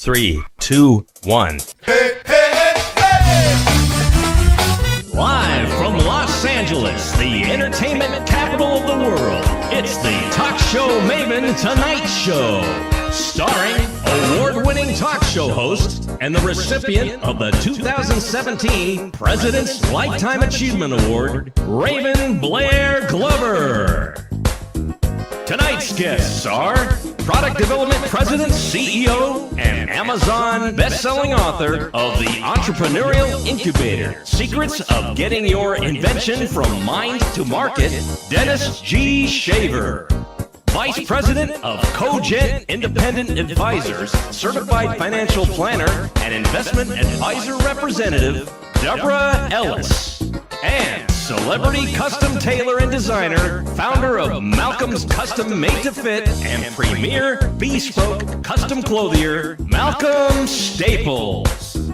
3, 2, 1. Hey, hey, hey, hey! Live from Los Angeles, the entertainment capital of the world, it's the Talk Show Maven Tonight Show. Starring award-winning talk show host and the recipient of the 2017 President's Lifetime Achievement Award, Raven Blair Glover. Tonight's guests are Product Development President, CEO, and Amazon best-selling author of the Entrepreneurial Incubator, Secrets of Getting Your Invention from Mind to Market, Dennis G. Shaver. Vice President of Cogent Independent Advisors, Certified Financial Planner, and Investment Advisor Representative, Deborah Ellis. And celebrity custom tailor and designer, founder of Malcom's Custom Made to Fit and premier Bespoke Custom Clothier, Malcom Staples.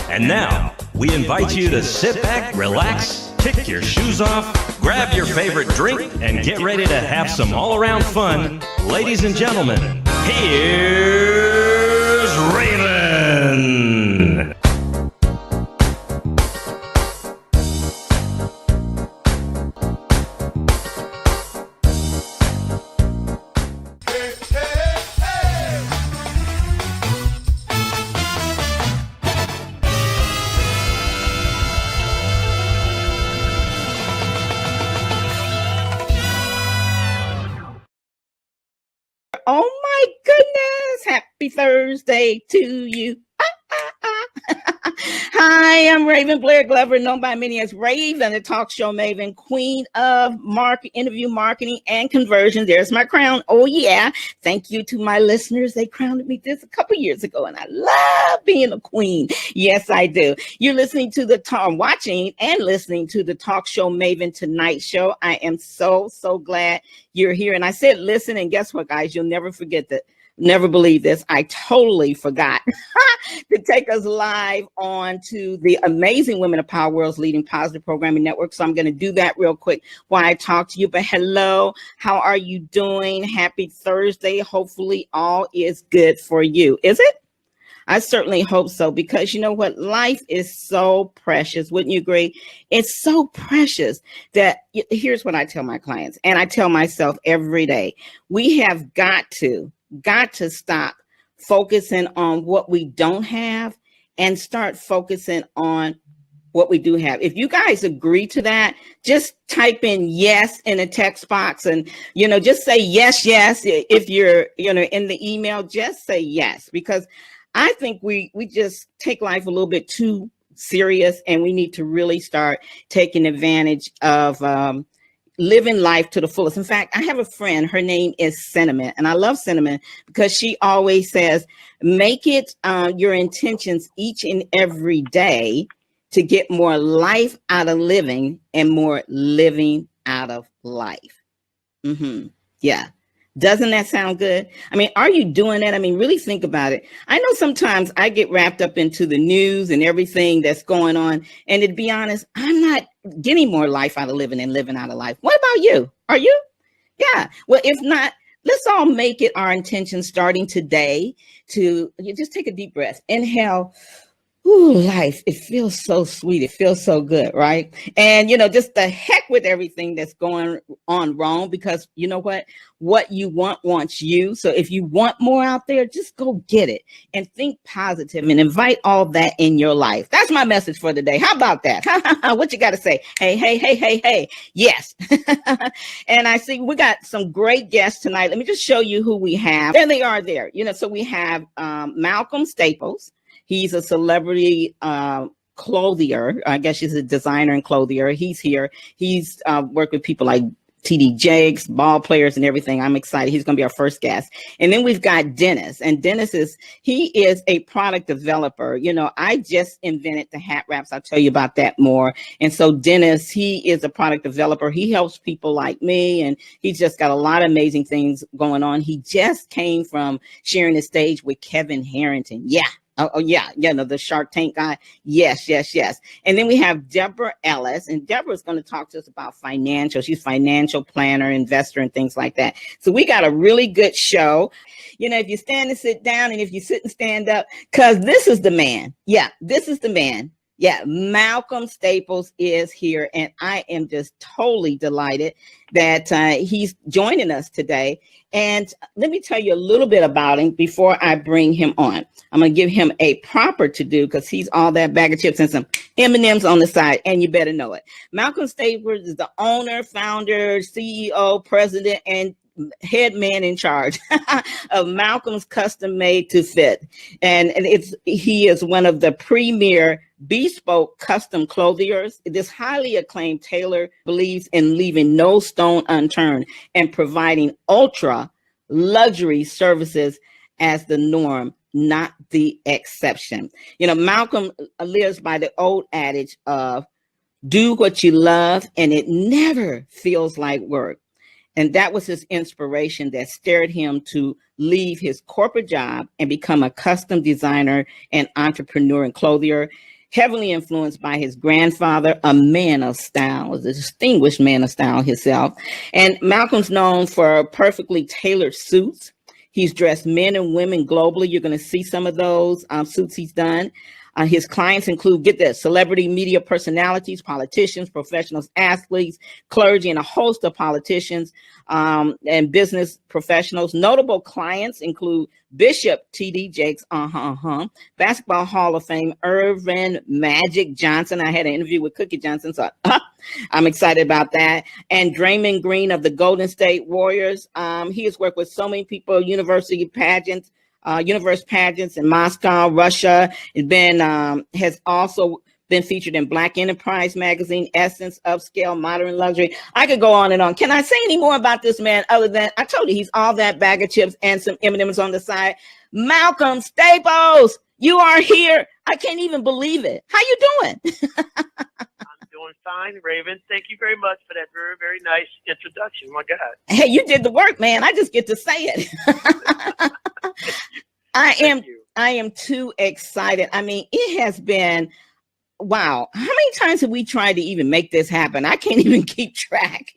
And now, we invite you to sit back, relax, kick your shoes off, grab your favorite drink, and get ready to have some all-around fun. Ladies and gentlemen, here's Raven. Oh my goodness. Happy Thursday to you. Hi, I'm Raven Blair Glover, known by many as Raven, the Talk Show Maven, queen of interview marketing and conversion. There's my crown. Oh yeah. Thank you to my listeners. They crowned me this a couple years ago, and I love being a queen. Yes, I do. You're listening to watching and listening to the Talk Show Maven Tonight show. I am so glad you're here. And I said, listen, and guess what, guys? You'll never forget that. Never believe this. I totally forgot to take us live on to the amazing Women of Power, world's leading positive programming network. So I'm going to do that real quick while I talk to you. But hello, how are you doing? Happy Thursday. Hopefully all is good for you. Is it? I certainly hope so, because you know what? Life is so precious. Wouldn't you agree? It's so precious that here's what I tell my clients, and I tell myself every day. We have got to stop focusing on what we don't have and start focusing on what we do have. If you guys agree to that, just type in yes in a text box, and just say yes. If you're in the email, just say yes, because I think we just take life a little bit too serious, and we need to really start taking advantage of living life to the fullest. In fact, I have a friend, her name is Cinnamon, and I love Cinnamon because she always says, make it your intentions each and every day to get more life out of living and more living out of life. Yeah. Doesn't that sound good? I mean, are you doing that? I mean, really think about it. I know sometimes I get wrapped up into the news and everything that's going on. And to be honest, I'm not getting more life out of living and living out of life. What about you? Are you? Yeah. Well, if not, let's all make it our intention starting today to just take a deep breath. Inhale. Ooh, life. It feels so sweet. It feels so good, right? And, just the heck with everything that's going on wrong, because you know what you want wants you. So if you want more out there, just go get it and think positive and invite all that in your life. That's my message for the day. How about that? What you got to say? Hey. Yes. And I see we got some great guests tonight. Let me just show you who we have. There they are there. So we have Malcom Staples. He's a celebrity clothier. I guess he's a designer and clothier. He's here. He's worked with people like TD Jakes, ball players and everything. I'm excited. He's going to be our first guest. And then we've got Dennis. And Dennis is a product developer. I just invented the hat wraps. I'll tell you about that more. And so Dennis, he is a product developer. He helps people like me. And he's just got a lot of amazing things going on. He just came from sharing the stage with Kevin Harrington. Yeah. Oh, yeah, no, the Shark Tank guy. Yes. And then we have Deborah Ellis, and Deborah's going to talk to us about financial. She's financial planner, investor, and things like that. So we got a really good show. If you stand and sit down, and if you sit and stand up, because this is the man. Yeah, this is the man. Yeah, Malcom Staples is here, and I am just totally delighted that he's joining us today. And let me tell you a little bit about him before I bring him on. I'm going to give him a proper to do because he's all that bag of chips and some M&Ms on the side, and you better know it. Malcom Staples is the owner, founder, CEO, president, and head man in charge of Malcom's Custom Made to Fit. And he is one of the premier bespoke custom clothiers. This highly acclaimed tailor believes in leaving no stone unturned and providing ultra luxury services as the norm, not the exception. Malcom lives by the old adage of do what you love and it never feels like work. And that was his inspiration that stirred him to leave his corporate job and become a custom designer and entrepreneur and clothier, heavily influenced by his grandfather, a man of style, a distinguished man of style himself. And Malcom's known for perfectly tailored suits. He's dressed men and women globally. You're going to see some of those suits he's done. His clients include, get this, celebrity media personalities, politicians, professionals, athletes, clergy, and a host of politicians and business professionals. Notable clients include Bishop T.D. Jakes, Basketball Hall of Fame, Irvin Magic Johnson. I had an interview with Cookie Johnson, so I'm excited about that. And Draymond Green of the Golden State Warriors. He has worked with so many people, university pageants, universe pageants in Moscow, Russia. Has also been featured in Black Enterprise magazine, Essence, Upscale, Modern Luxury. I could go on and on. Can I say any more about this man other than I told you he's all that bag of chips and some M&Ms on the side? Malcom Staples, you are here. I can't even believe it. How you doing? I'm doing fine, Raven. Thank you very much for that very, very nice introduction. My God. Hey, you did the work, man. I just get to say it. I am too excited. I mean, it has been, wow. How many times have we tried to even make this happen? I can't even keep track.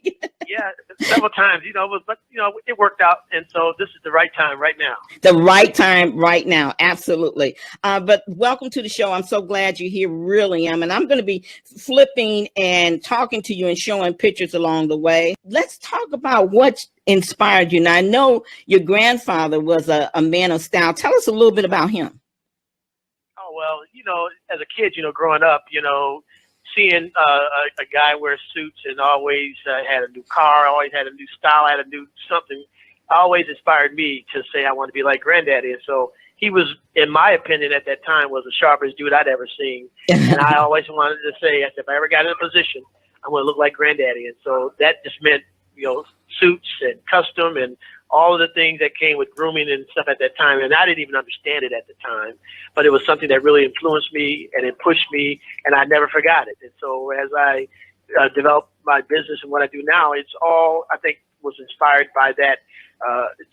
Yeah, several times, but it worked out. And so this is the right time right now. The right time right now. Absolutely. But welcome to the show. I'm so glad you're here. Really am. And I'm going to be flipping and talking to you and showing pictures along the way. Let's talk about what inspired you. Now, I know your grandfather was a man of style. Tell us a little bit about him. Oh, well, as a kid, growing up, seeing a guy wear suits and always had a new car, always had a new style, had a new something, always inspired me to say I want to be like Granddaddy. And so he was, in my opinion, at that time, was the sharpest dude I'd ever seen. And I always wanted to say, if I ever got in a position, I want to look like Granddaddy. And so that just meant, suits and custom and all of the things that came with grooming and stuff at that time. And I didn't even understand it at the time, but it was something that really influenced me and it pushed me, and I never forgot it. And so as I developed my business and what I do now, it's all, I think, was inspired by that,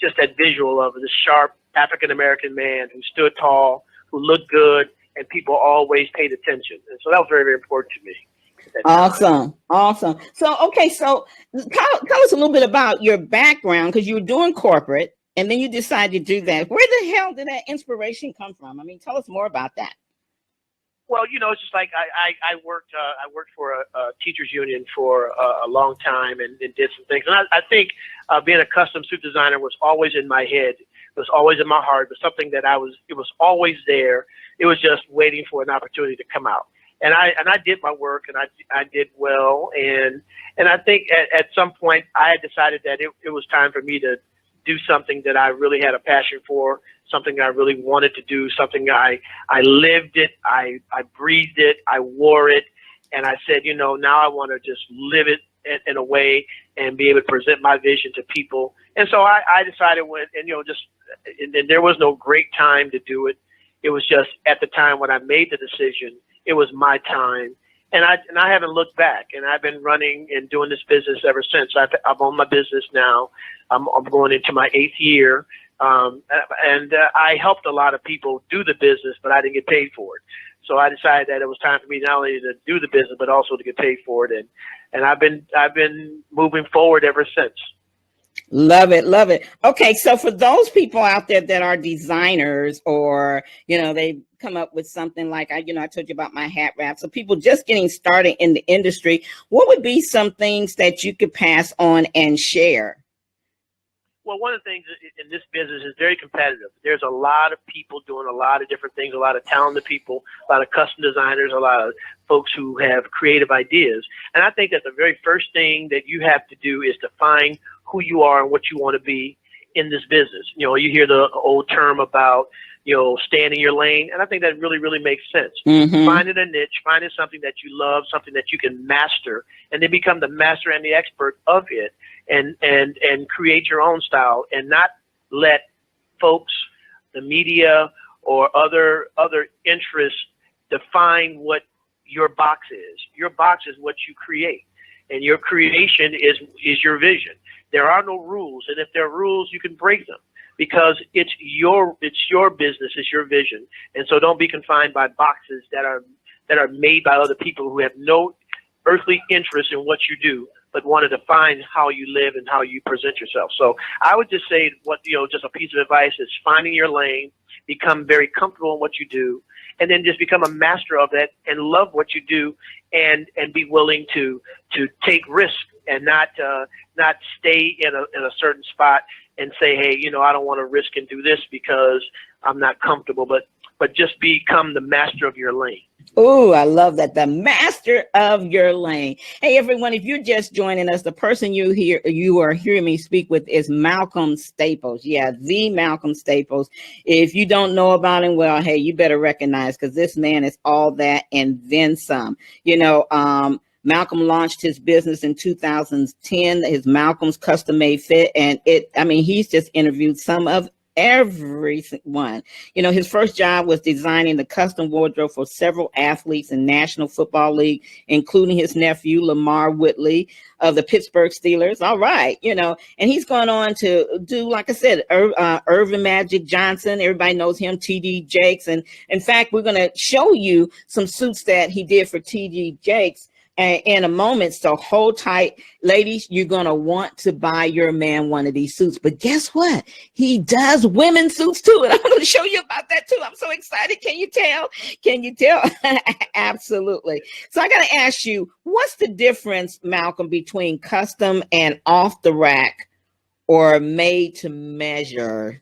just that visual of this sharp African-American man who stood tall, who looked good, and people always paid attention. And so that was very, very important to me. Awesome. So, okay, so tell us a little bit about your background, because you were doing corporate and then you decided to do that. Where the hell did that inspiration come from? I mean, tell us more about that. Well, it's just like I worked for a teachers union for a long time and did some things. And I think being a custom suit designer was always in my head. It was always in my heart. It was something that it was always there. It was just waiting for an opportunity to come out. And I did my work, and I did well. And I think at some point I had decided that it was time for me to do something that I really had a passion for, something I really wanted to do, something I lived it, I breathed it, I wore it. And I said, now I want to just live it in a way and be able to present my vision to people. And so I decided and there was no great time to do it. It was just at the time when I made the decision, it was my time, and I haven't looked back. And I've been running and doing this business ever since. I've owned my business now. I'm going into my 8th year. And I helped a lot of people do the business, but I didn't get paid for it. So I decided that it was time for me not only to do the business, but also to get paid for it. And I've been moving forward ever since. Love it. Love it. Okay. So for those people out there that are designers, or, they come up with something like, I told you about my hat wrap. So people just getting started in the industry, what would be some things that you could pass on and share? Well, one of the things in this business is very competitive. There's a lot of people doing a lot of different things, a lot of talented people, a lot of custom designers, a lot of folks who have creative ideas. And I think that the very first thing that you have to do is define who you are and what you want to be in this business. You hear the old term about, staying in your lane. And I think that really, really makes sense. Mm-hmm. Finding a niche, finding something that you love, something that you can master, and then become the master and the expert of it, and create your own style, and not let folks, the media, or other interests define what your box is. Your box is what you create, and your creation is your vision. There are no rules, and if there are rules, you can break them, because it's your business, it's your vision. And so don't be confined by boxes that are made by other people who have no earthly interest in what you do, but want to define how you live and how you present yourself. So I would just say just a piece of advice is finding your lane, become very comfortable in what you do, and then just become a master of that and love what you do, and be willing to take risk, and not stay in a certain spot and say, hey, I don't want to risk and do this because I'm not comfortable, but just become the master of your lane. Oh, I love that. The master of your lane. Hey, everyone, if you're just joining us, the person you are hearing me speak with is Malcom Staples. Yeah, the Malcom Staples. If you don't know about him, well, hey, you better recognize, because this man is all that and then some. Malcom launched his business in 2010, his Malcom's Custom Made Fit. And he's just interviewed some of everyone. His first job was designing the custom wardrobe for several athletes in National Football League, including his nephew, Lamar Whitley of the Pittsburgh Steelers. All right. And he's gone on to do, like I said, Irvin Magic Johnson. Everybody knows him, TD Jakes. And in fact, we're going to show you some suits that he did for TD Jakes in a moment. So hold tight, ladies. You're going to want to buy your man one of these suits. But guess what? He does women's suits too. And I'm going to show you about that too. I'm so excited. Can you tell? Can you tell? Absolutely. So I got to ask you, what's the difference, Malcom, between custom and off the rack or made to measure?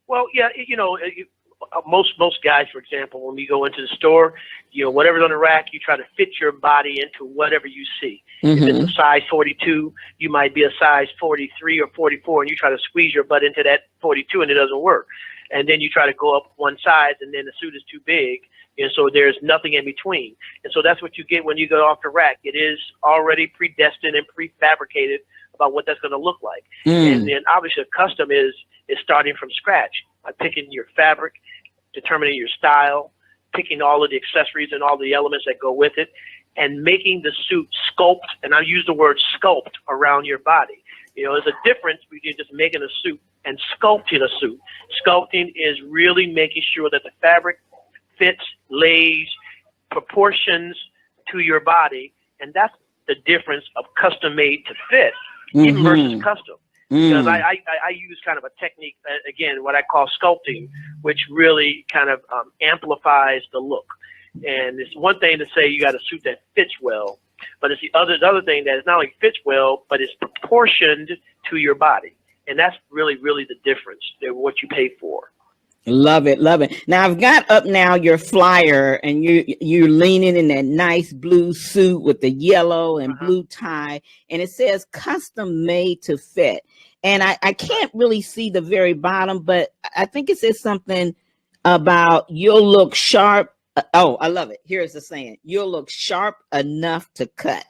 Well, yeah, most guys, for example, when we go into the store, whatever's on the rack, you try to fit your body into whatever you see. Mm-hmm. If it's a size 42, you might be a size 43 or 44, and you try to squeeze your butt into that 42, and it doesn't work. And then you try to go up one size, and then the suit is too big, and so there's nothing in between. And so that's what you get when you go off the rack. It is already predestined and prefabricated about what that's going to look like. And then obviously a custom is starting from scratch by picking your fabric, determining your style, picking all of the accessories and all the elements that go with it, and making the suit sculpt. And I use the word sculpt around your body. There's a difference between just making a suit and sculpting a suit. Sculpting is really making sure that the fabric fits, lays, proportions to your body. And that's the difference of custom made to fit, even versus custom. Because I use kind of a technique, again, what I call sculpting, which really kind of amplifies the look. And it's one thing to say you got a suit that fits well, but it's the other thing that is not only fits well, but it's proportioned to your body. And that's really, really the difference than what you pay for. Love it. Love it. Now I've got up now your flyer, and you're leaning in that nice blue suit with the yellow and blue tie, and it says custom made to fit. And I can't really see the very bottom, but I think it says something about you'll look sharp. Oh, I love it. Here's the saying: you'll look sharp enough to cut.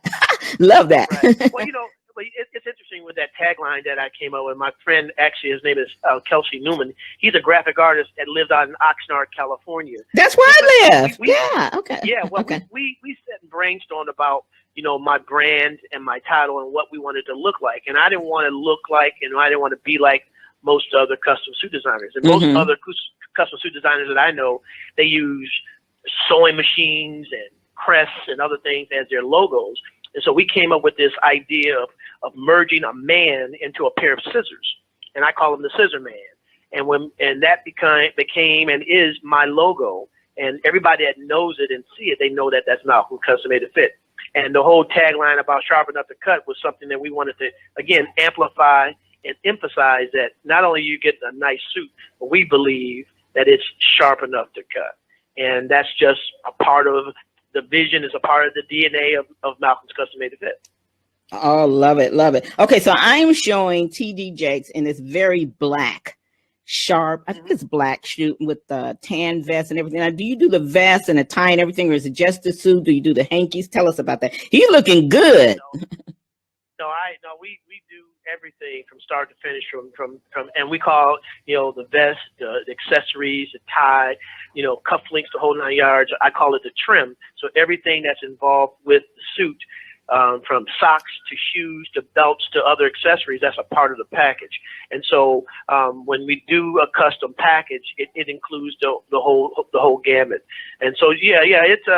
Love that. Right. Well, it's interesting with that tagline that I came up with. My friend, actually, his name is Kelsey Newman. He's a graphic artist that lived out in Oxnard, California. That's where I live. Yeah. Okay. Yeah. Well, okay. We sat and brainstormed about my brand and my title and what we wanted to look like. And I didn't want to look like, I didn't want to be like most other custom suit designers. And most other custom suit designers that I know, they use sewing machines and crests and other things as their logos. And so we came up with this idea of merging a man into a pair of scissors, and I call him the Scissor Man. And that became and is my logo. And everybody that knows it and see it, they know that that's Malcom Custom Made to Fit. And the whole tagline about sharp enough to cut was something that we wanted to, again, amplify and emphasize that not only you get a nice suit, but we believe that it's sharp enough to cut. And that's just a part of the vision, is a part of the DNA of Malcom's Custom Made to Fit. Oh, love it, love it. Okay, so I'm showing TD Jakes in this very black, sharp, I think it's black suit with the tan vest and everything. Now, do you do the vest and the tie and everything, or is it just the suit? Do you do the hankies? Tell us about that. He's looking good. No, we do everything from start to finish, from and we call, the vest, the accessories, the tie, cufflinks, the whole 9 yards. I call it the trim. So everything that's involved with the suit, from socks to shoes to belts to other accessories, that's a part of the package. And so when we do a custom package, it includes the whole gamut. And so it's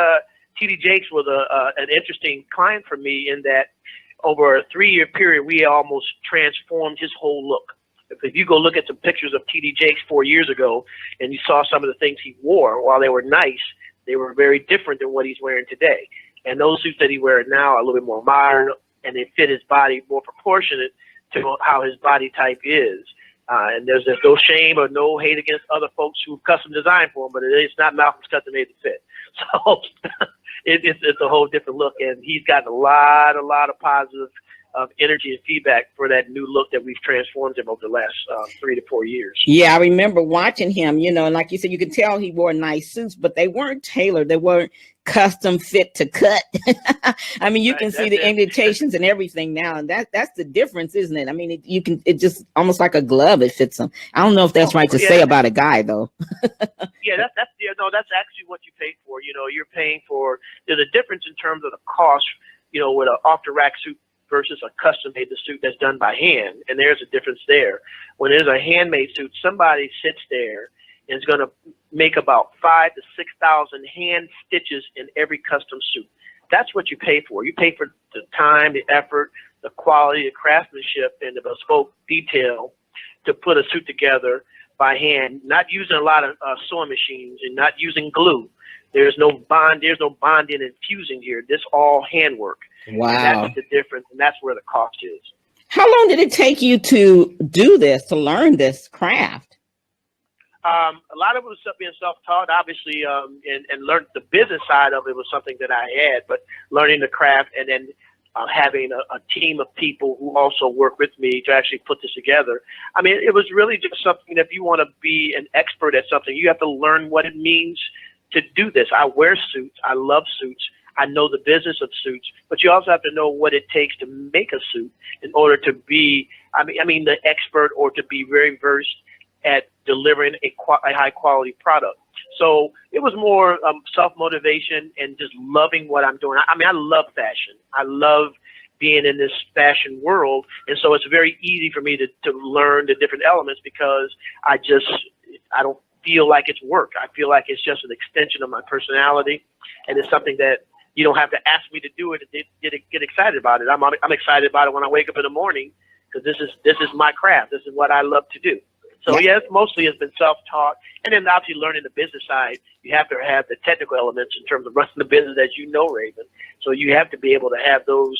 TD Jakes was an interesting client for me, in that over a 3-year period, we almost transformed his whole look. If you go look at some pictures of TD Jakes 4 years ago, and you saw some of the things he wore, while they were nice, they were very different than what he's wearing today. And those suits that he wears now are a little bit more modern, and they fit his body more proportionate to how his body type is. And there's no shame or no hate against other folks who've custom designed for him, but it's not Malcom's Custom Made to Fit. So it's a whole different look, and he's gotten a lot of positive energy and feedback for that new look that we've transformed him over the last 3 to 4 years. Yeah, I remember watching him, and like you said, you could tell he wore nice suits, but they weren't tailored. They weren't custom fit to cut. I mean, you can see the indentations and everything now, and that's the difference, isn't it? I mean, it just almost like a glove, it fits him. I don't know if that's right to say about a guy, though. That's actually what you pay for. You're paying for, there's a difference in terms of the cost, with an off-the-rack suit versus a custom-made suit that's done by hand, and there's a difference there. When there's a handmade suit, somebody sits there and is going to make about 5,000 to 6,000 hand stitches in every custom suit. That's what you pay for. You pay for the time, the effort, the quality, the craftsmanship, and the bespoke detail to put a suit together by hand, not using a lot of sewing machines and not using glue. There's no bonding and fusing here. This all handwork. Wow. And that's the difference, and that's where the cost is. How long did it take you to do this, to learn this craft? A lot of it was being self-taught, obviously, and learned the business side of it was something that I had, but learning the craft and then having a team of people who also work with me to actually put this together. I mean, it was really just something that if you want to be an expert at something, you have to learn what it means to do this. I wear suits. I love suits. I know the business of suits, but you also have to know what it takes to make a suit in order to be, the expert, or to be very versed at delivering a high quality product. So it was more self-motivation and just loving what I'm doing. I love fashion. I love being in this fashion world. And so it's very easy for me to learn the different elements, because I don't feel like it's work. I feel like it's just an extension of my personality, and it's something that you don't have to ask me to do it and get excited about it. I'm excited about it when I wake up in the morning, because this is my craft. This is what I love to do. So yes, mostly it's been self-taught, and then obviously learning the business side. You have to have the technical elements in terms of running the business, as you know, Raven. So you have to be able to have those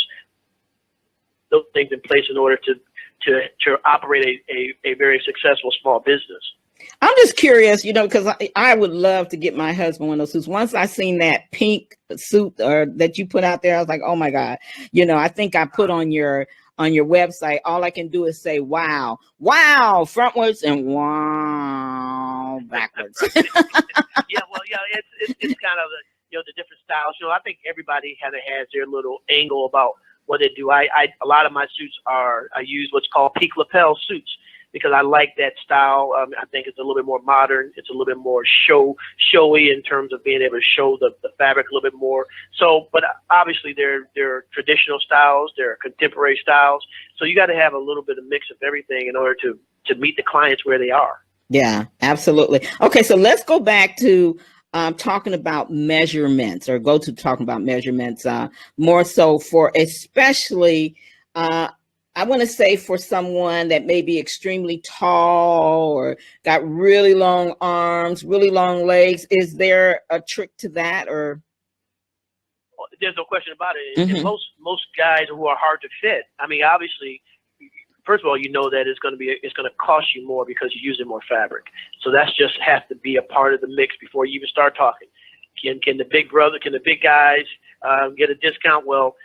things in place in order to operate a very successful small business. I'm just curious, because I would love to get my husband one of those suits. Once I seen that pink suit that you put out there, I was like, oh my God. I think I put on your website, all I can do is say, wow, frontwards, and wow, backwards. It's kind of the different styles. I think everybody has their little angle about what they do. A lot of my suits I use what's called peak lapel suits, because I like that style. I think it's a little bit more modern. It's a little bit more showy in terms of being able to show the fabric a little bit more. So, but obviously there are traditional styles, there are contemporary styles. So you got to have a little bit of mix of everything in order to to meet the clients where they are. Yeah, absolutely. Okay, so let's go back to talking about measurements, or go to talking about measurements more so for especially, I want to say for someone that may be extremely tall or got really long arms, really long legs. Is there a trick to that, or? There's no question about it. And most guys who are hard to fit, I mean, obviously, first of all, you know that it's going to cost you more because you're using more fabric. So that's just has to be a part of the mix before you even start talking. Can the big guys get a discount? Well,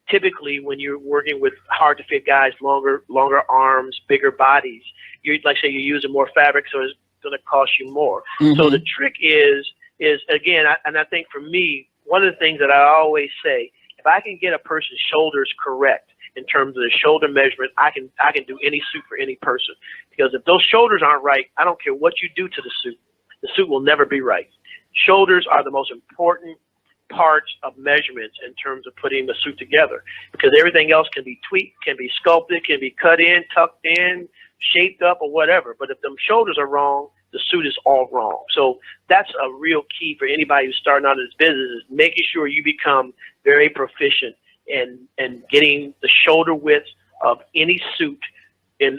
typically when you're working with hard to fit guys, longer arms, bigger bodies, you're using more fabric, so it's going to cost you more. So the trick is again, and I think for me, one of the things that I always say, if I can get a person's shoulders correct in terms of the shoulder measurement, I can do any suit for any person. Because if those shoulders aren't right, I don't care what you do to the suit will never be right. Shoulders are the most important parts of measurements in terms of putting the suit together, because everything else can be tweaked, can be sculpted, can be cut in, tucked in, shaped up, or whatever. But if them shoulders are wrong, the suit is all wrong. So that's a real key for anybody who's starting out in this business, is making sure you become very proficient in getting the shoulder width of any suit, and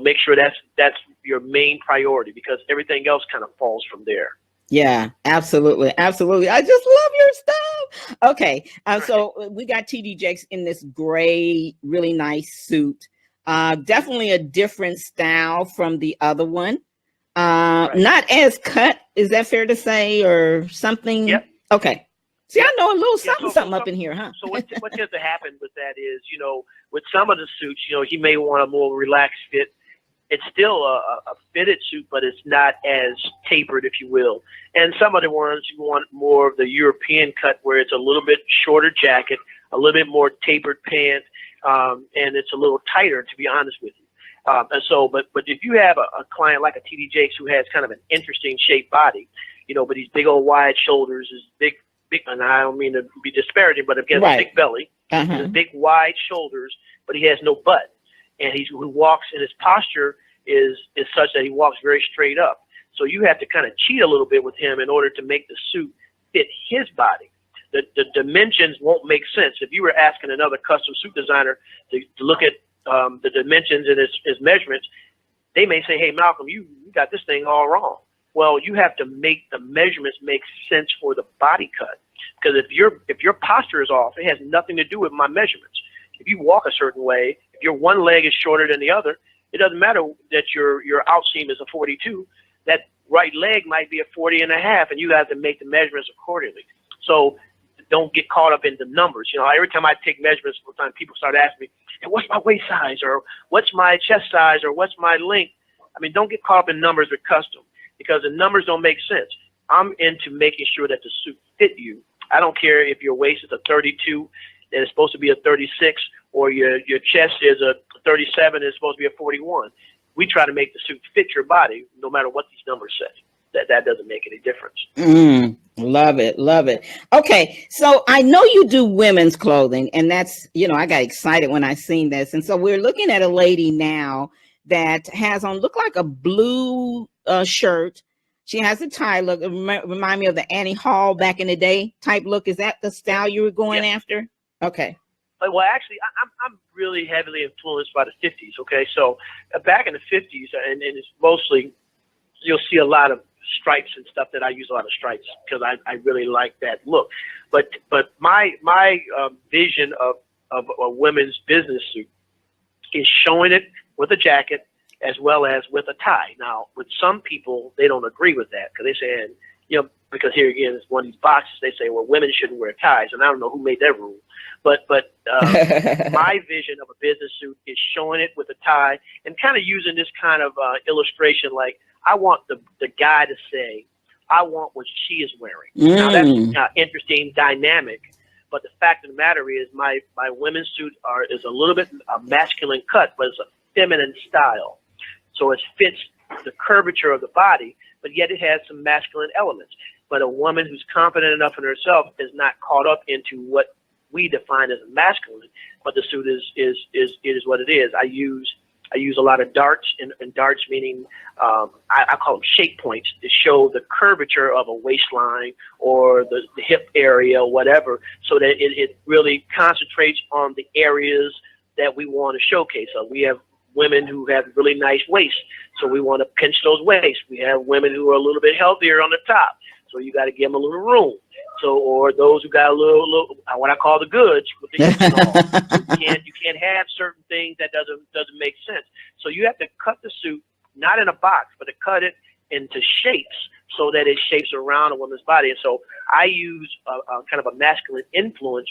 make sure that's your main priority, because everything else kind of falls from there. Yeah, absolutely. Absolutely. I just love your stuff. Okay. So we got TD Jakes in this gray, really nice suit. Definitely a different style from the other one. Not as cut. Is that fair to say, or something? Yep. Okay. See, I know a little something up in here, huh? So what tends to happen with that is, with some of the suits, he may want a more relaxed fit. It's still a fitted suit, but it's not as tapered, if you will. And some of the ones you want more of the European cut, where it's a little bit shorter jacket, a little bit more tapered pant, and it's a little tighter, to be honest with you. But if you have a client like a TD Jakes who has kind of an interesting shaped body, but these big old wide shoulders, his big, and I don't mean to be disparaging, but again, a big belly, his big wide shoulders, but he has no butt. And he walks, and his posture is such that he walks very straight up. So you have to kind of cheat a little bit with him in order to make the suit fit his body. The dimensions won't make sense. If you were asking another custom suit designer to look at the dimensions and his measurements, they may say, "Hey, Malcolm, you got this thing all wrong." Well, you have to make the measurements make sense for the body cut. Because if your posture is off, it has nothing to do with my measurements. If you walk a certain way, if your one leg is shorter than the other, it doesn't matter that your outseam is a 42. That right leg might be a 40 and a half, and you have to make the measurements accordingly. So don't get caught up in the numbers. Every time I take measurements, sometimes people start asking me, "Hey, what's my waist size, or what's my chest size, or what's my length?" I mean, don't get caught up in numbers with custom, because the numbers don't make sense. I'm into making sure that the suit fit you. I don't care if your waist is a 32 and it's supposed to be a 36, or your chest is a 37 and it's supposed to be a 41. We try to make the suit fit your body, no matter what these numbers say. That doesn't make any difference. Love it. Love it. Okay. So I know you do women's clothing, and that's, I got excited when I seen this. And so we're looking at a lady now that has on, look like a blue shirt. She has a tie look. Remind me of the Annie Hall back in the day type look. Is that the style you were going after? Okay. Well, actually, I'm really heavily influenced by the 50s. Okay. So back in the 50s, and it's mostly, you'll see a lot of stripes and stuff that I use a lot of stripes because I really like that look. But my vision of a women's business suit is showing it with a jacket as well as with a tie. Now, with some people, they don't agree with that because they say, because here again, it's one of these boxes, they say, well, women shouldn't wear ties. And I don't know who made that rule. But my vision of a business suit is showing it with a tie and kind of using this kind of illustration, like I want the guy to say, I want what she is wearing. Now, that's interesting dynamic. But the fact of the matter is my women's suit is a little bit a masculine cut, but it's a feminine style. So it fits the curvature of the body, but yet it has some masculine elements. But a woman who's confident enough in herself is not caught up into what we define as masculine, but the suit is what it is. I use I use a lot of darts, and darts meaning I call them shape points to show the curvature of a waistline or the hip area or whatever, so that it really concentrates on the areas that we want to showcase. So we have women who have really nice waists, so we want to pinch those waists. We have women who are a little bit healthier on the top, so you got to give them a little room. So, or those who got a little what I call the goods with the hips and all. You can't have certain things that doesn't make sense. So you have to cut the suit not in a box, but to cut it into shapes so that it shapes around a woman's body. And so I use a kind of a masculine influence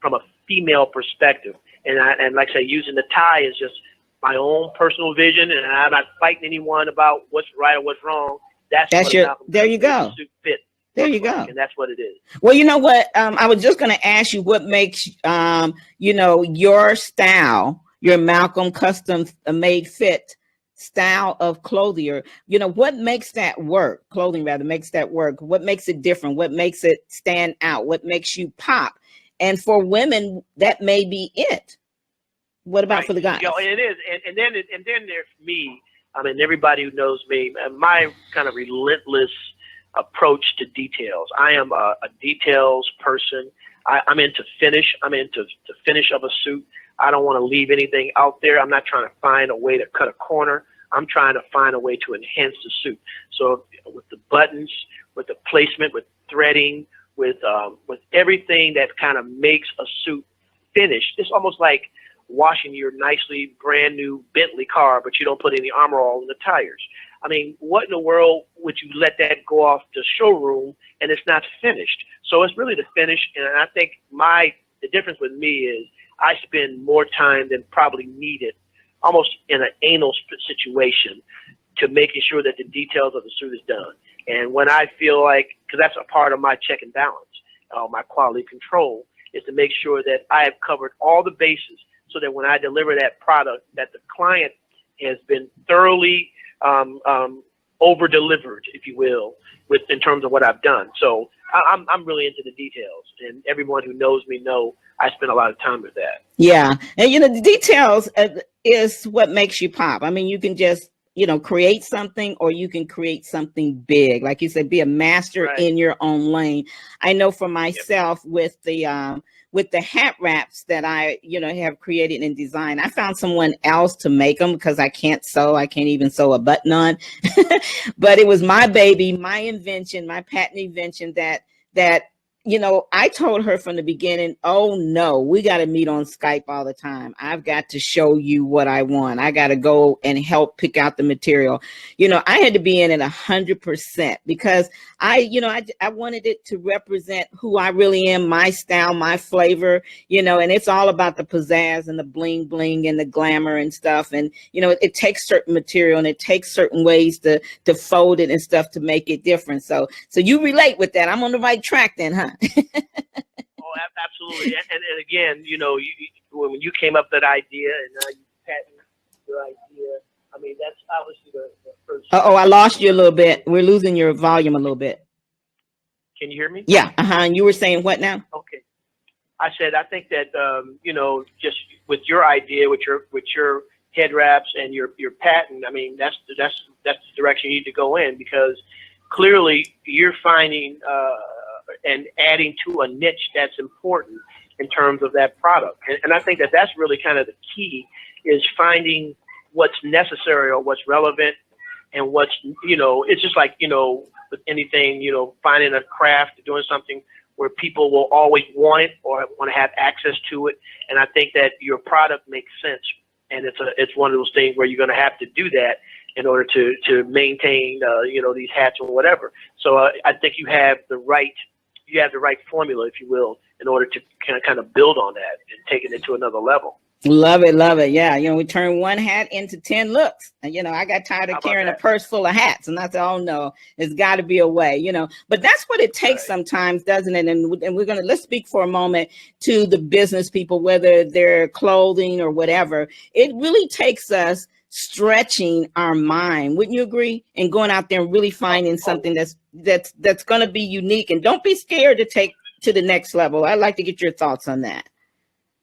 from a female perspective. And like I say, using the tie is just my own personal vision, and I'm not fighting anyone about what's right or what's wrong. That's your. There you go. Suit fit. There you go. And that's what it is. Well, you know what? I was just going to ask you what makes, your style, your Malcom custom made fit style of Clothier, what makes that work? Clothing rather makes that work. What makes it different? What makes it stand out? What makes you pop? And for women, that may be it. What about for the guys? It is. And then there's me. I mean, everybody who knows me, my kind of relentless approach to details. I am a details person. I'm into finish. I'm into the finish of a suit. I don't want to leave anything out there. I'm not trying to find a way to cut a corner. I'm trying to find a way to enhance the suit. So with the buttons, with the placement, with threading, with everything that kind of makes a suit finished, it's almost like washing your nicely brand new Bentley car, but you don't put any Armor All in the tires. I mean, what in the world would you let that go off the showroom and it's not finished? So it's really the finish. And I think the difference with me is I spend more time than probably needed, almost in an anal situation, to making sure that the details of the suit is done. And when I feel like, because that's a part of my check and balance, my quality control, is to make sure that I have covered all the bases so that when I deliver that product, that the client has been thoroughly over-delivered, if you will, in terms of what I've done. So I'm really into the details, and everyone who knows me know I spend a lot of time with that. Yeah, and the details is what makes you pop. I mean, you can just create something, or you can create something big, like you said, be a master in your own lane. I know for myself, with the hat wraps that I, have created and designed, I found someone else to make them because I can't sew. I can't even sew a button on, but it was my baby, my invention, my patent invention that I told her from the beginning, oh no, we got to meet on Skype all the time. I've got to show you what I want. I got to go and help pick out the material. I had to be in it 100% because I wanted it to represent who I really am, my style, my flavor, and it's all about the pizzazz and the bling bling and the glamour and stuff. And, it takes certain material and it takes certain ways to fold it and stuff to make it different. So you relate with that. I'm on the right track then, huh? Oh, absolutely. And again, when you came up with that idea and now you patent your idea, I mean, that's obviously the first. I lost you a little bit. We're losing your volume a little bit. Can you hear me? Yeah. And you were saying what now? Okay. I said, I think that, just with your idea, with your head wraps and your patent, I mean, that's the direction you need to go in, because clearly you're finding, and adding to a niche that's important in terms of that product. And I think that that's really kind of the key, is finding what's necessary or what's relevant, and what's, it's just like, with anything, finding a craft, doing something where people will always want it or want to have access to it. And I think that your product makes sense. And it's one of those things where you're going to have to do that in order to maintain, these hats or whatever. So I think you have the right formula, if you will, in order to kind of build on that and take it into another level. Love it. Yeah. We turn one hat into 10 looks. And, I got tired of carrying a purse full of hats. And I said, oh no, there's got to be a way, but that's what it takes sometimes, doesn't it? And let's speak for a moment to the business people, whether they're clothing or whatever. It really takes us stretching our mind. Wouldn't you agree? And going out there and really finding something that's going to be unique, and don't be scared to take to the next level. I'd like to get your thoughts on that.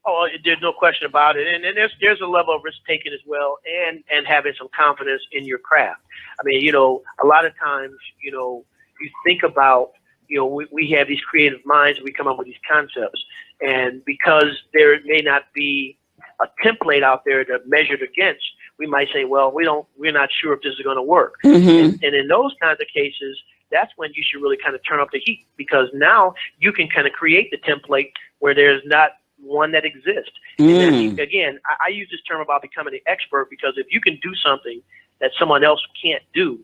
Oh, there's no question about it, and there's a level of risk taking as well, and having some confidence in your craft. I mean, you know, a lot of times, you know, you think about, you know, we have these creative minds, we come up with these concepts, and because there may not be a template out there to measure it against, we might say, well, we're not sure if this is going to work. And in those kinds of cases, that's when you should really kind of turn up the heat, because now you can kind of create the template where there's not one that exists. And then, again, I use this term about becoming an expert, because if you can do something that someone else can't do,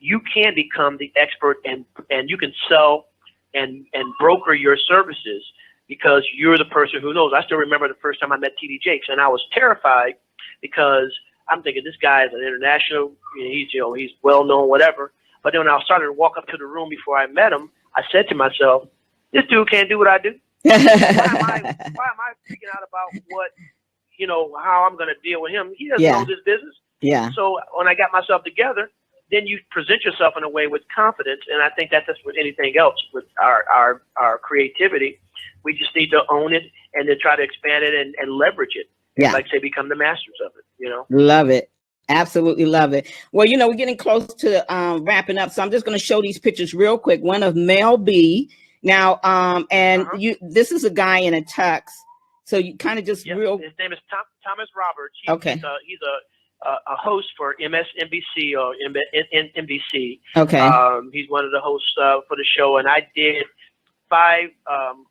you can become the expert, and you can sell and broker your services because you're the person who knows. I still remember the first time I met TD Jakes, and I was terrified because I'm thinking this guy is an international, he's well known, whatever. But then when I started to walk up to the room before I met him, I said to myself, this dude can't do what I do. why am I freaking out about what, you know, how I'm going to deal with him? He doesn't know this business. Yeah. So when I got myself together, then you present yourself in a way with confidence. And I think that's with anything else, with our creativity. We just need to own it and then try to expand it and leverage it. Yeah. Like say, become the masters of it, you know? Love it. Absolutely love it. Well, you know, we're getting close to wrapping up. So I'm just going to show these pictures real quick. One of Mel B. Now, and this is a guy in a tux. So you kind of just real. His name is Thomas Roberts. He's a host for MSNBC or NBC. Okay. He's one of the hosts for the show, and I did 5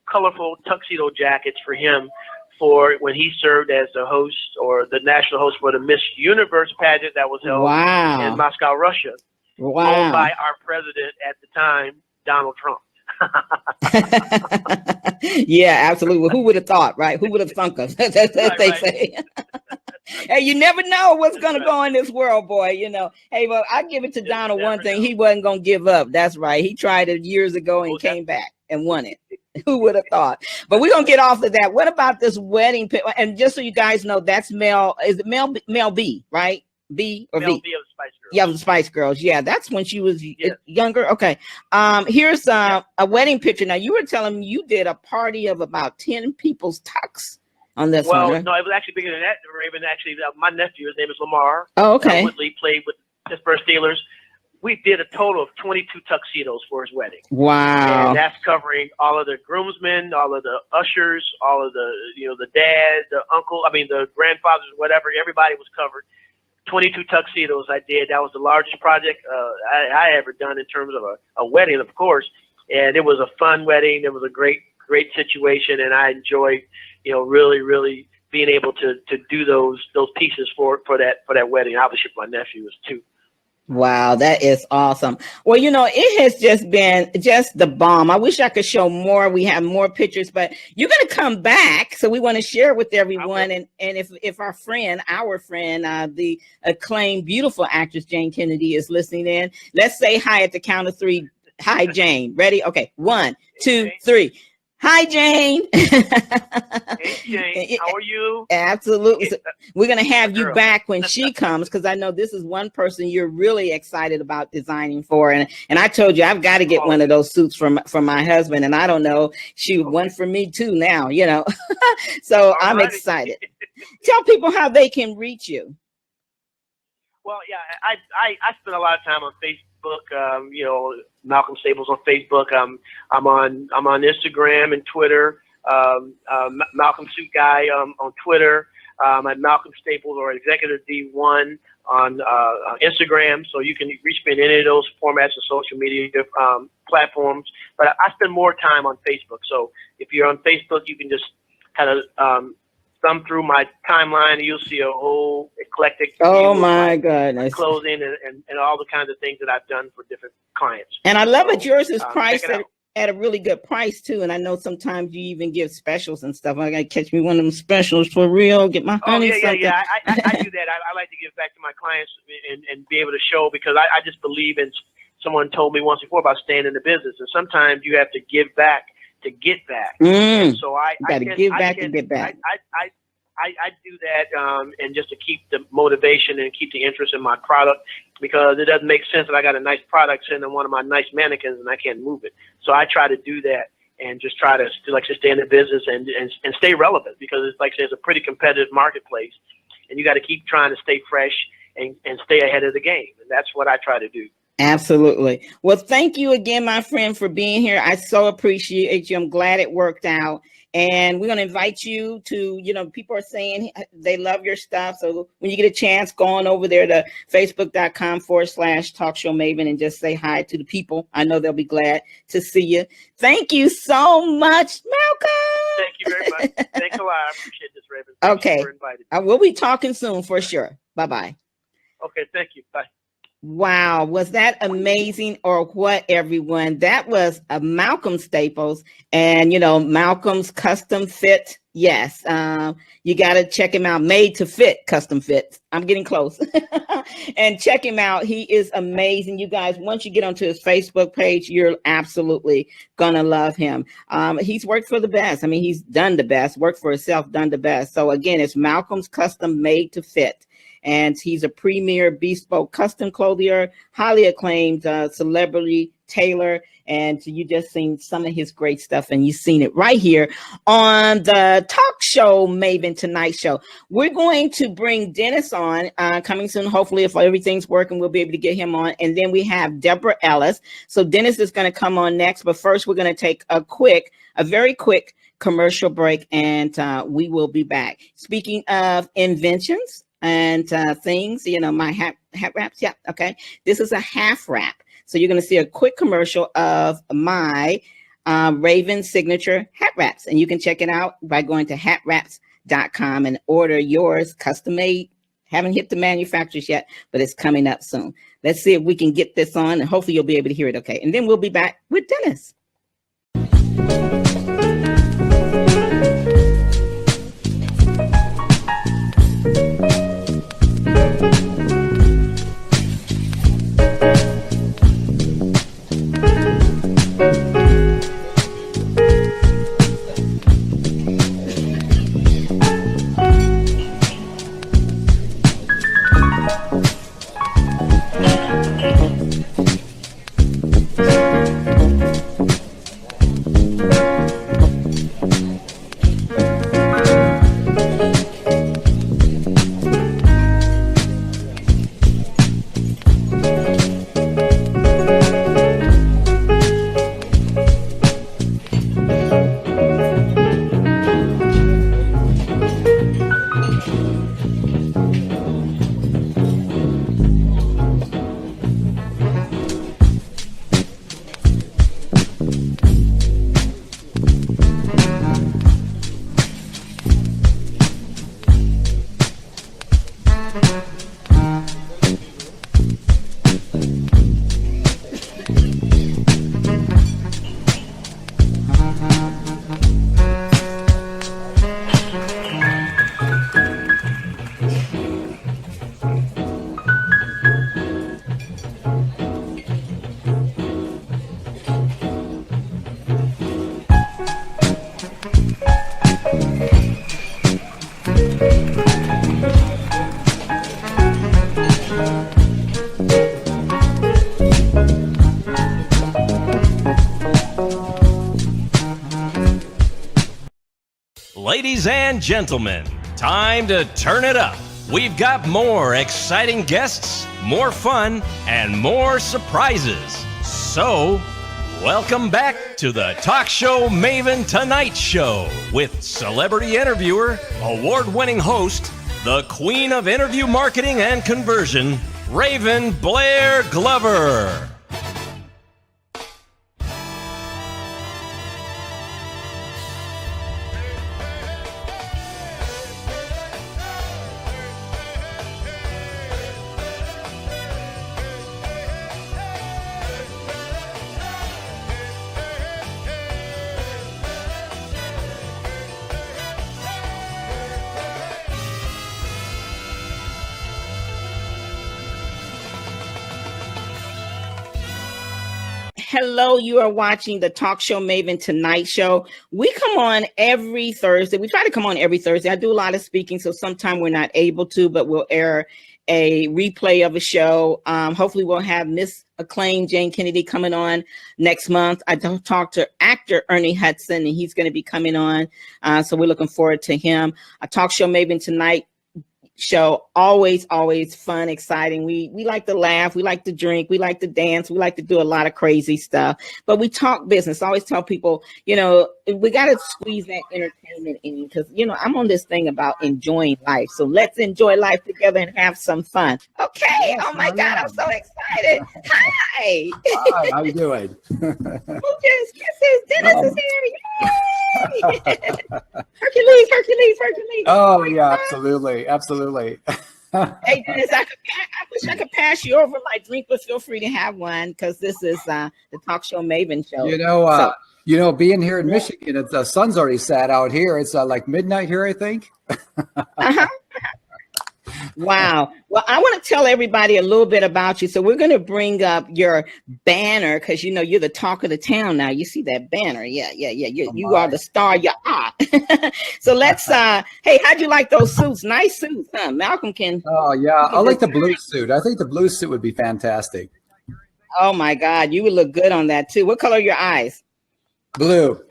colorful tuxedo jackets for him for when he served as the host or the national host for the Miss Universe pageant that was held in Moscow, Russia. Owned by our president at the time, Donald Trump. Yeah, absolutely. Well, who would have thought, right? Who would have thunk us? That's they say. Hey, you never know what's going to go in this world, boy. You know, hey, well, I give it to Donald one thing. He wasn't going to give up. That's right. He tried it years ago and came back and won it. Who would have thought? But we're going to get off of that. What about this wedding? And just so you guys know, that's Mel. Is it Mel B, right? B or Mel V? B of the Spice Girls. Yeah, the Spice Girls. Yeah, that's when she was younger. Okay. Here's a wedding picture. Now, you were telling me you did a party of about 10 people's tux on this one. Right? No, it was actually bigger than that, Raven. Actually, my nephew, his name is Lamar. Oh, okay. Whitley played with Pittsburgh Steelers. We did a total of 22 tuxedos for his wedding. Wow. And that's covering all of the groomsmen, all of the ushers, all of the, you know, the dad, the uncle, the grandfathers, whatever. Everybody was covered. 22 tuxedos I did. That was the largest project I ever done in terms of a wedding, of course. And it was a fun wedding. It was a great situation, and I enjoyed, you know, really, really being able to do those pieces for that wedding. Obviously, my nephew was too. Wow, that is awesome. Well, you know, it has just been just the bomb. I wish I could show more. We have more pictures, but you're going to come back. So we want to share with everyone. And if our friend, the acclaimed, beautiful actress, Jane Kennedy is listening in, let's say hi at the count of 3. Hi, Jane. Ready? Okay. 1, 2, 3. Hi, Jane. Hey, Jane. How are you? Absolutely. So we're going to have you back when she comes, because I know this is one person you're really excited about designing for. And I told you, I've got to get one of those suits for my husband. And I don't know, one for me too now, you know. So I'm excited. Tell people how they can reach you. Well, yeah, I spend a lot of time on Facebook. You know, Malcom Staples on Facebook. I'm on Instagram and Twitter. Malcom Suit Guy on Twitter. I'm Malcom Staples or Executive D1 on Instagram. So you can reach me in any of those formats of social media platforms. But I spend more time on Facebook. So if you're on Facebook, you can just kind of thumb through my timeline, and you'll see a whole eclectic. Oh my goodness! Clothing and all the kinds of things that I've done for different clients. And I love it. Yours is priced at a really good price too. And I know sometimes you even give specials and stuff. I gotta catch me one of them specials for real. Get my honey. Yeah. I do that. I like to give back to my clients and be able to show, because I just believe in. Someone told me once before about staying in the business, and sometimes you have to give back to get back. So I got to give back to get back. I do that and just to keep the motivation and keep the interest in my product, because it doesn't make sense that I got a nice product sitting on one of my nice mannequins and I can't move it. So I try to do that and just try to stay in the business and stay relevant, because it's like I said, it's a pretty competitive marketplace, and you got to keep trying to stay fresh and stay ahead of the game. And that's what I try to do. Absolutely. Well, thank you again, my friend, for being here. I so appreciate you. I'm glad it worked out. And we're going to invite you to, people are saying they love your stuff. So when you get a chance, go on over there to facebook.com/Talk Show Maven and just say hi to the people. I know they'll be glad to see you. Thank you so much, Malcom. Thank you very much. Thanks a lot. I appreciate this, Raven. Okay. For inviting me. I will be talking soon for sure. Bye-bye. Okay. Thank you. Bye. Wow, was that amazing or what, everyone? That was a Malcom Staples, and Malcom's custom fit. Yes, you got to check him out. Made to fit, custom fit. I'm getting close. And check him out. He is amazing. You guys, once you get onto his Facebook page, you're absolutely gonna love him. He's worked for the best. I mean, he's done the best, worked for himself, done the best. So again, it's Malcom's Custom Made to Fit. And he's a premier bespoke custom clothier, highly acclaimed celebrity tailor. And you just seen some of his great stuff, and you've seen it right here on the Talk Show Maven Tonight show. We're going to bring Dennis on coming soon. Hopefully, if everything's working, we'll be able to get him on. And then we have Deborah Ellis. So Dennis is going to come on next. But first, we're going to take a very quick commercial break, and we will be back. Speaking of inventions and things, my hat wraps. Yeah, okay. This is a half wrap. So you're going to see a quick commercial of my Raven signature hat wraps. And you can check it out by going to hatwraps.com and order yours custom made. Haven't hit the manufacturers yet, but it's coming up soon. Let's see if we can get this on, and hopefully you'll be able to hear it okay. And then we'll be back with Dennis. Ladies and gentlemen, time to turn it up. We've got more exciting guests, more fun, and more surprises. So, welcome back to the Talk Show Maven Tonight show with celebrity interviewer, award-winning host, the queen of interview marketing and conversion, Raven Blair Glover. Hello, you are watching the Talk Show Maven Tonight show. We come on every Thursday. We try to come on every Thursday. I do a lot of speaking, so sometimes we're not able to, but we'll air a replay of a show. Hopefully we'll have Miss Acclaimed Jane Kennedy coming on next month. I don't talk to actor Ernie Hudson, and he's going to be coming on. So we're looking forward to him. A Talk Show Maven Tonight show, always fun, exciting. We like to laugh, we like to drink, we like to dance, we like to do a lot of crazy stuff, but we talk business. I always tell people, you know, we got to squeeze that entertainment in, because, you know, I'm on this thing about enjoying life. So let's enjoy life together and have some fun. Okay. Yes, oh my God, I'm so excited. Hi. Hi, how you doing? Yes, Dennis is here. Yay! Hercules. Oh yeah, absolutely. Hey Dennis, I wish I could pass you over my drink, but feel free to have one, because this is the Talk Show Maven show. You know, being here in Michigan, the sun's already set out here. It's like midnight here, I think. Wow. Well, I want to tell everybody a little bit about you. So we're going to bring up your banner, because, you know, you're the talk of the town now. You see that banner? Yeah. You are the star. You are. So let's, hey, how'd you like those suits? Nice suits, huh? Malcom can. Oh, yeah. I like the blue suit. I think the blue suit would be fantastic. Oh, my God. You would look good on that, too. What color are your eyes? Blue.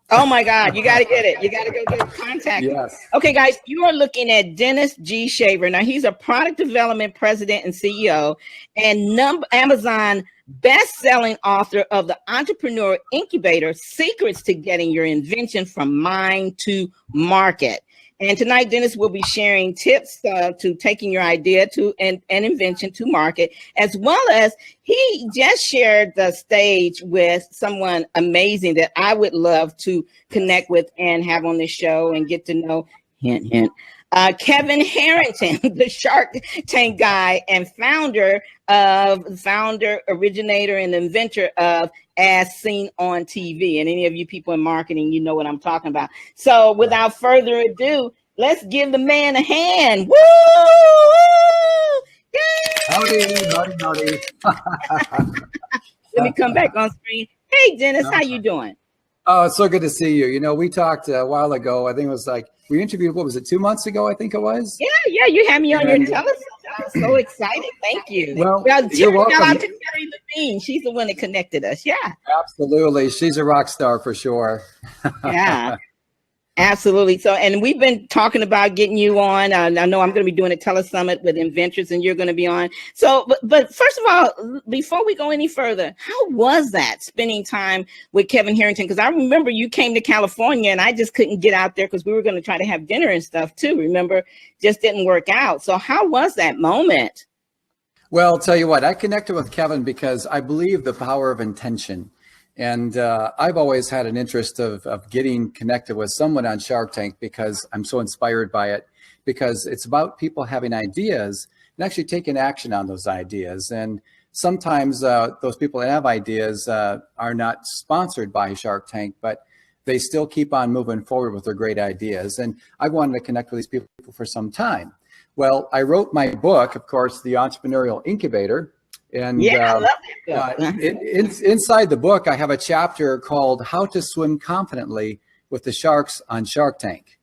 Oh my God, you got to get it. You got to go get contact. Yes. Okay, guys, you are looking at Dennis G. Shaver. Now, he's a product development president and CEO, and Amazon best-selling author of the Entrepreneur Incubator, Secrets to Getting Your Invention from Mind to Market. And tonight, Dennis will be sharing tips to taking your idea to an invention to market, as well as he just shared the stage with someone amazing that I would love to connect with and have on the show and get to know. Hint, hint. Kevin Harrington, the Shark Tank guy and founder, originator, and inventor of As Seen on TV. And any of you people in marketing, you know what I'm talking about. So without further ado, let's give the man a hand. Woo! Yay! Howdy. Let me come back on screen. Hey, Dennis, how you doing? Oh, it's so good to see you. You know, we talked a while ago. I think it was like, we interviewed, what was it, 2 months ago, I think it was? Yeah, you had me on your television. I'm so excited. Thank you. Well, you're welcome. Shout out to Terry Levine. She's the one that connected us. Yeah. Absolutely. She's a rock star for sure. Yeah. Absolutely. So, and we've been talking about getting you on. I know I'm going to be doing a telesummit with inventors, and you're going to be on. So, but first of all, before we go any further, how was that spending time with Kevin Harrington? Because I remember you came to California, and I just couldn't get out there because we were going to try to have dinner and stuff too. Remember, just didn't work out. So, how was that moment? Well, I'll tell you what, I connected with Kevin because I believe the power of intention. And I've always had an interest of getting connected with someone on Shark Tank because I'm so inspired by it, because it's about people having ideas and actually taking action on those ideas. And sometimes those people that have ideas are not sponsored by Shark Tank, but they still keep on moving forward with their great ideas. And I wanted to connect with these people for some time. Well, I wrote my book, of course, The Entrepreneurial Incubator. And yeah, I love that book. Inside the book, I have a chapter called How to Swim Confidently with the Sharks on Shark Tank.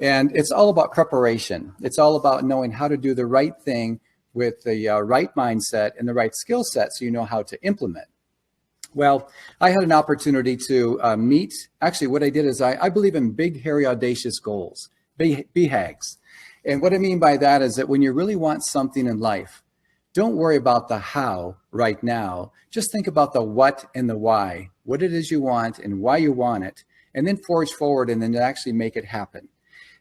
And it's all about preparation. It's all about knowing how to do the right thing with the right mindset and the right skill set so you know how to implement. Well, I had an opportunity to meet. Actually, what I did is I believe in big, hairy, audacious goals, BHAGs. And what I mean by that is that when you really want something in life, don't worry about the how right now. Just think about the what and the why, what it is you want and why you want it, and then forge forward and then actually make it happen.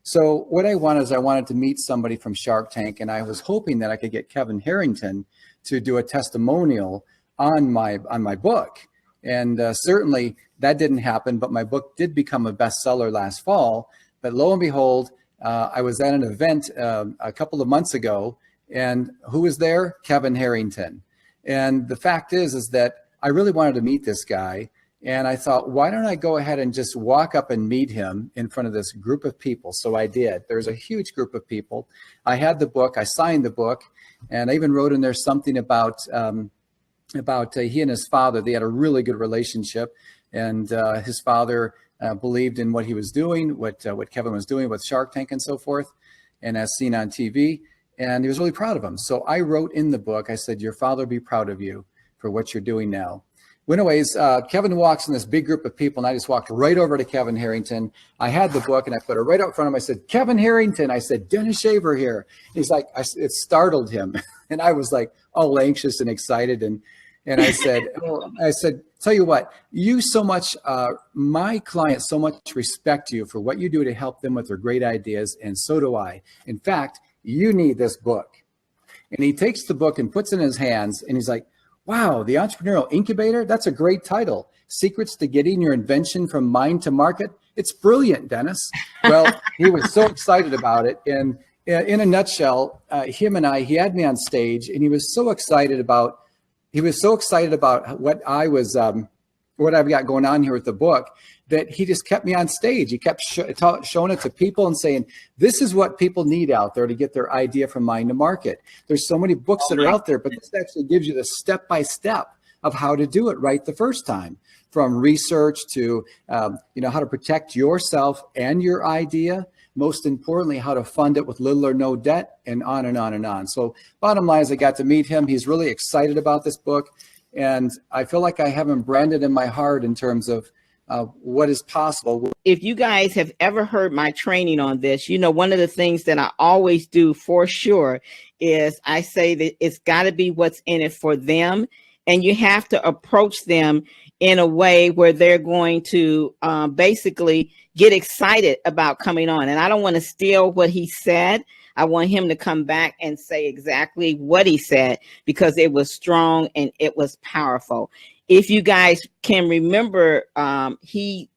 So what I wanted to meet somebody from Shark Tank, and I was hoping that I could get Kevin Harrington to do a testimonial on my book. And certainly that didn't happen, but my book did become a bestseller last fall. But lo and behold, I was at an event a couple of months ago. And who was there? Kevin Harrington. And the fact is that I really wanted to meet this guy. And I thought, why don't I go ahead and just walk up and meet him in front of this group of people? So I did. There's a huge group of people. I had the book. I signed the book. And I even wrote in there something about he and his father. They had a really good relationship. And his father believed in what he was doing, what Kevin was doing with Shark Tank and so forth, and as seen on TV. And he was really proud of him. So I wrote in the book, I said, your father will be proud of you for what you're doing now. Anyways, Kevin walks in this big group of people, and I just walked right over to Kevin Harrington. I had the book, and I put it right up front of him. I said, Kevin Harrington. I said, Dennis Shaver here. He's like, it startled him. And I was like all anxious and excited. And I said, tell you what, you so much, my clients so much respect you for what you do to help them with their great ideas, and so do I. In fact, you need this book. And he takes the book and puts it in his hands, and he's like, wow, the Entrepreneurial Incubator, that's a great title. Secrets to Getting Your Invention from Mind to Market. It's brilliant, Dennis. Well, he was so excited about it. And in a nutshell, him and he had me on stage, and he was so excited about what I've got going on here with the book, that he just kept me on stage. He kept showing it to people and saying, this is what people need out there to get their idea from mind to market. There's so many books that are out there, but this actually gives you the step-by-step of how to do it right the first time, from research to, how to protect yourself and your idea. Most importantly, how to fund it with little or no debt, and on and on and on. So bottom line is I got to meet him. He's really excited about this book. And I feel like I have him branded in my heart in terms of what is possible. If you guys have ever heard my training on this, one of the things that I always do for sure is I say that it's got to be what's in it for them. And you have to approach them in a way where they're going to basically get excited about coming on. And I don't want to steal what he said. I want him to come back and say exactly what he said, because it was strong and it was powerful. If you guys can remember, he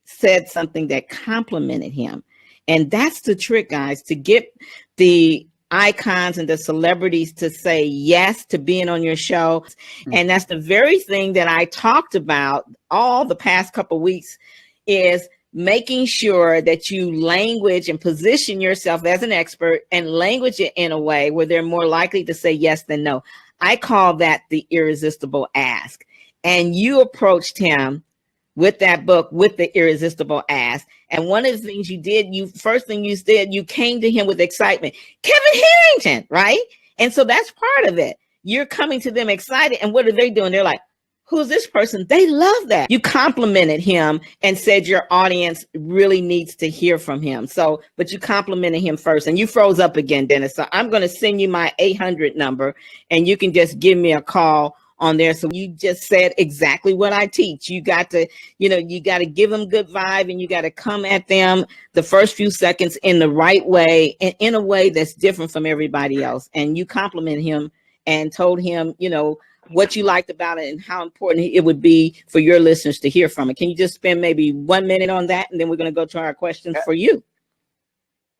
said something that complimented him. And that's the trick, guys, to get the icons and the celebrities to say yes to being on your show. And that's the very thing that I talked about all the past couple of weeks, is making sure that you language and position yourself as an expert and language it in a way where they're more likely to say yes than no. I call that the irresistible ask. And you approached him with that book with the irresistible ask. And one of the things you did, first thing you did, you came to him with excitement. Kevin Harrington, right? And so that's part of it. You're coming to them excited. And what are they doing? They're like, who's this person? They love that. You complimented him and said your audience really needs to hear from him. So, but you complimented him first, and you froze up again, Dennis. So I'm going to send you my 800 number, and you can just give me a call on there. So you just said exactly what I teach. You got to, you got to give them good vibe, and you got to come at them the first few seconds in the right way, and in a way that's different from everybody else. And you complimented him and told him, what you liked about it and how important it would be for your listeners to hear from it. Can you just spend maybe 1 minute on that? And then we're going to go to our questions for you.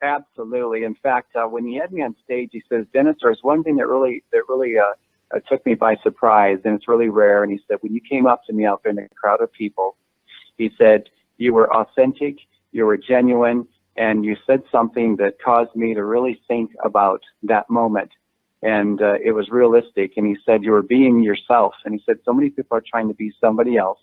Absolutely. In fact, when he had me on stage, he says, Dennis, there's one thing that really took me by surprise, and it's really rare. And he said, when you came up to me out there in a crowd of people, he said, you were authentic, you were genuine, and you said something that caused me to really think about that moment. And it was realistic. And he said, you were being yourself. And he said, so many people are trying to be somebody else,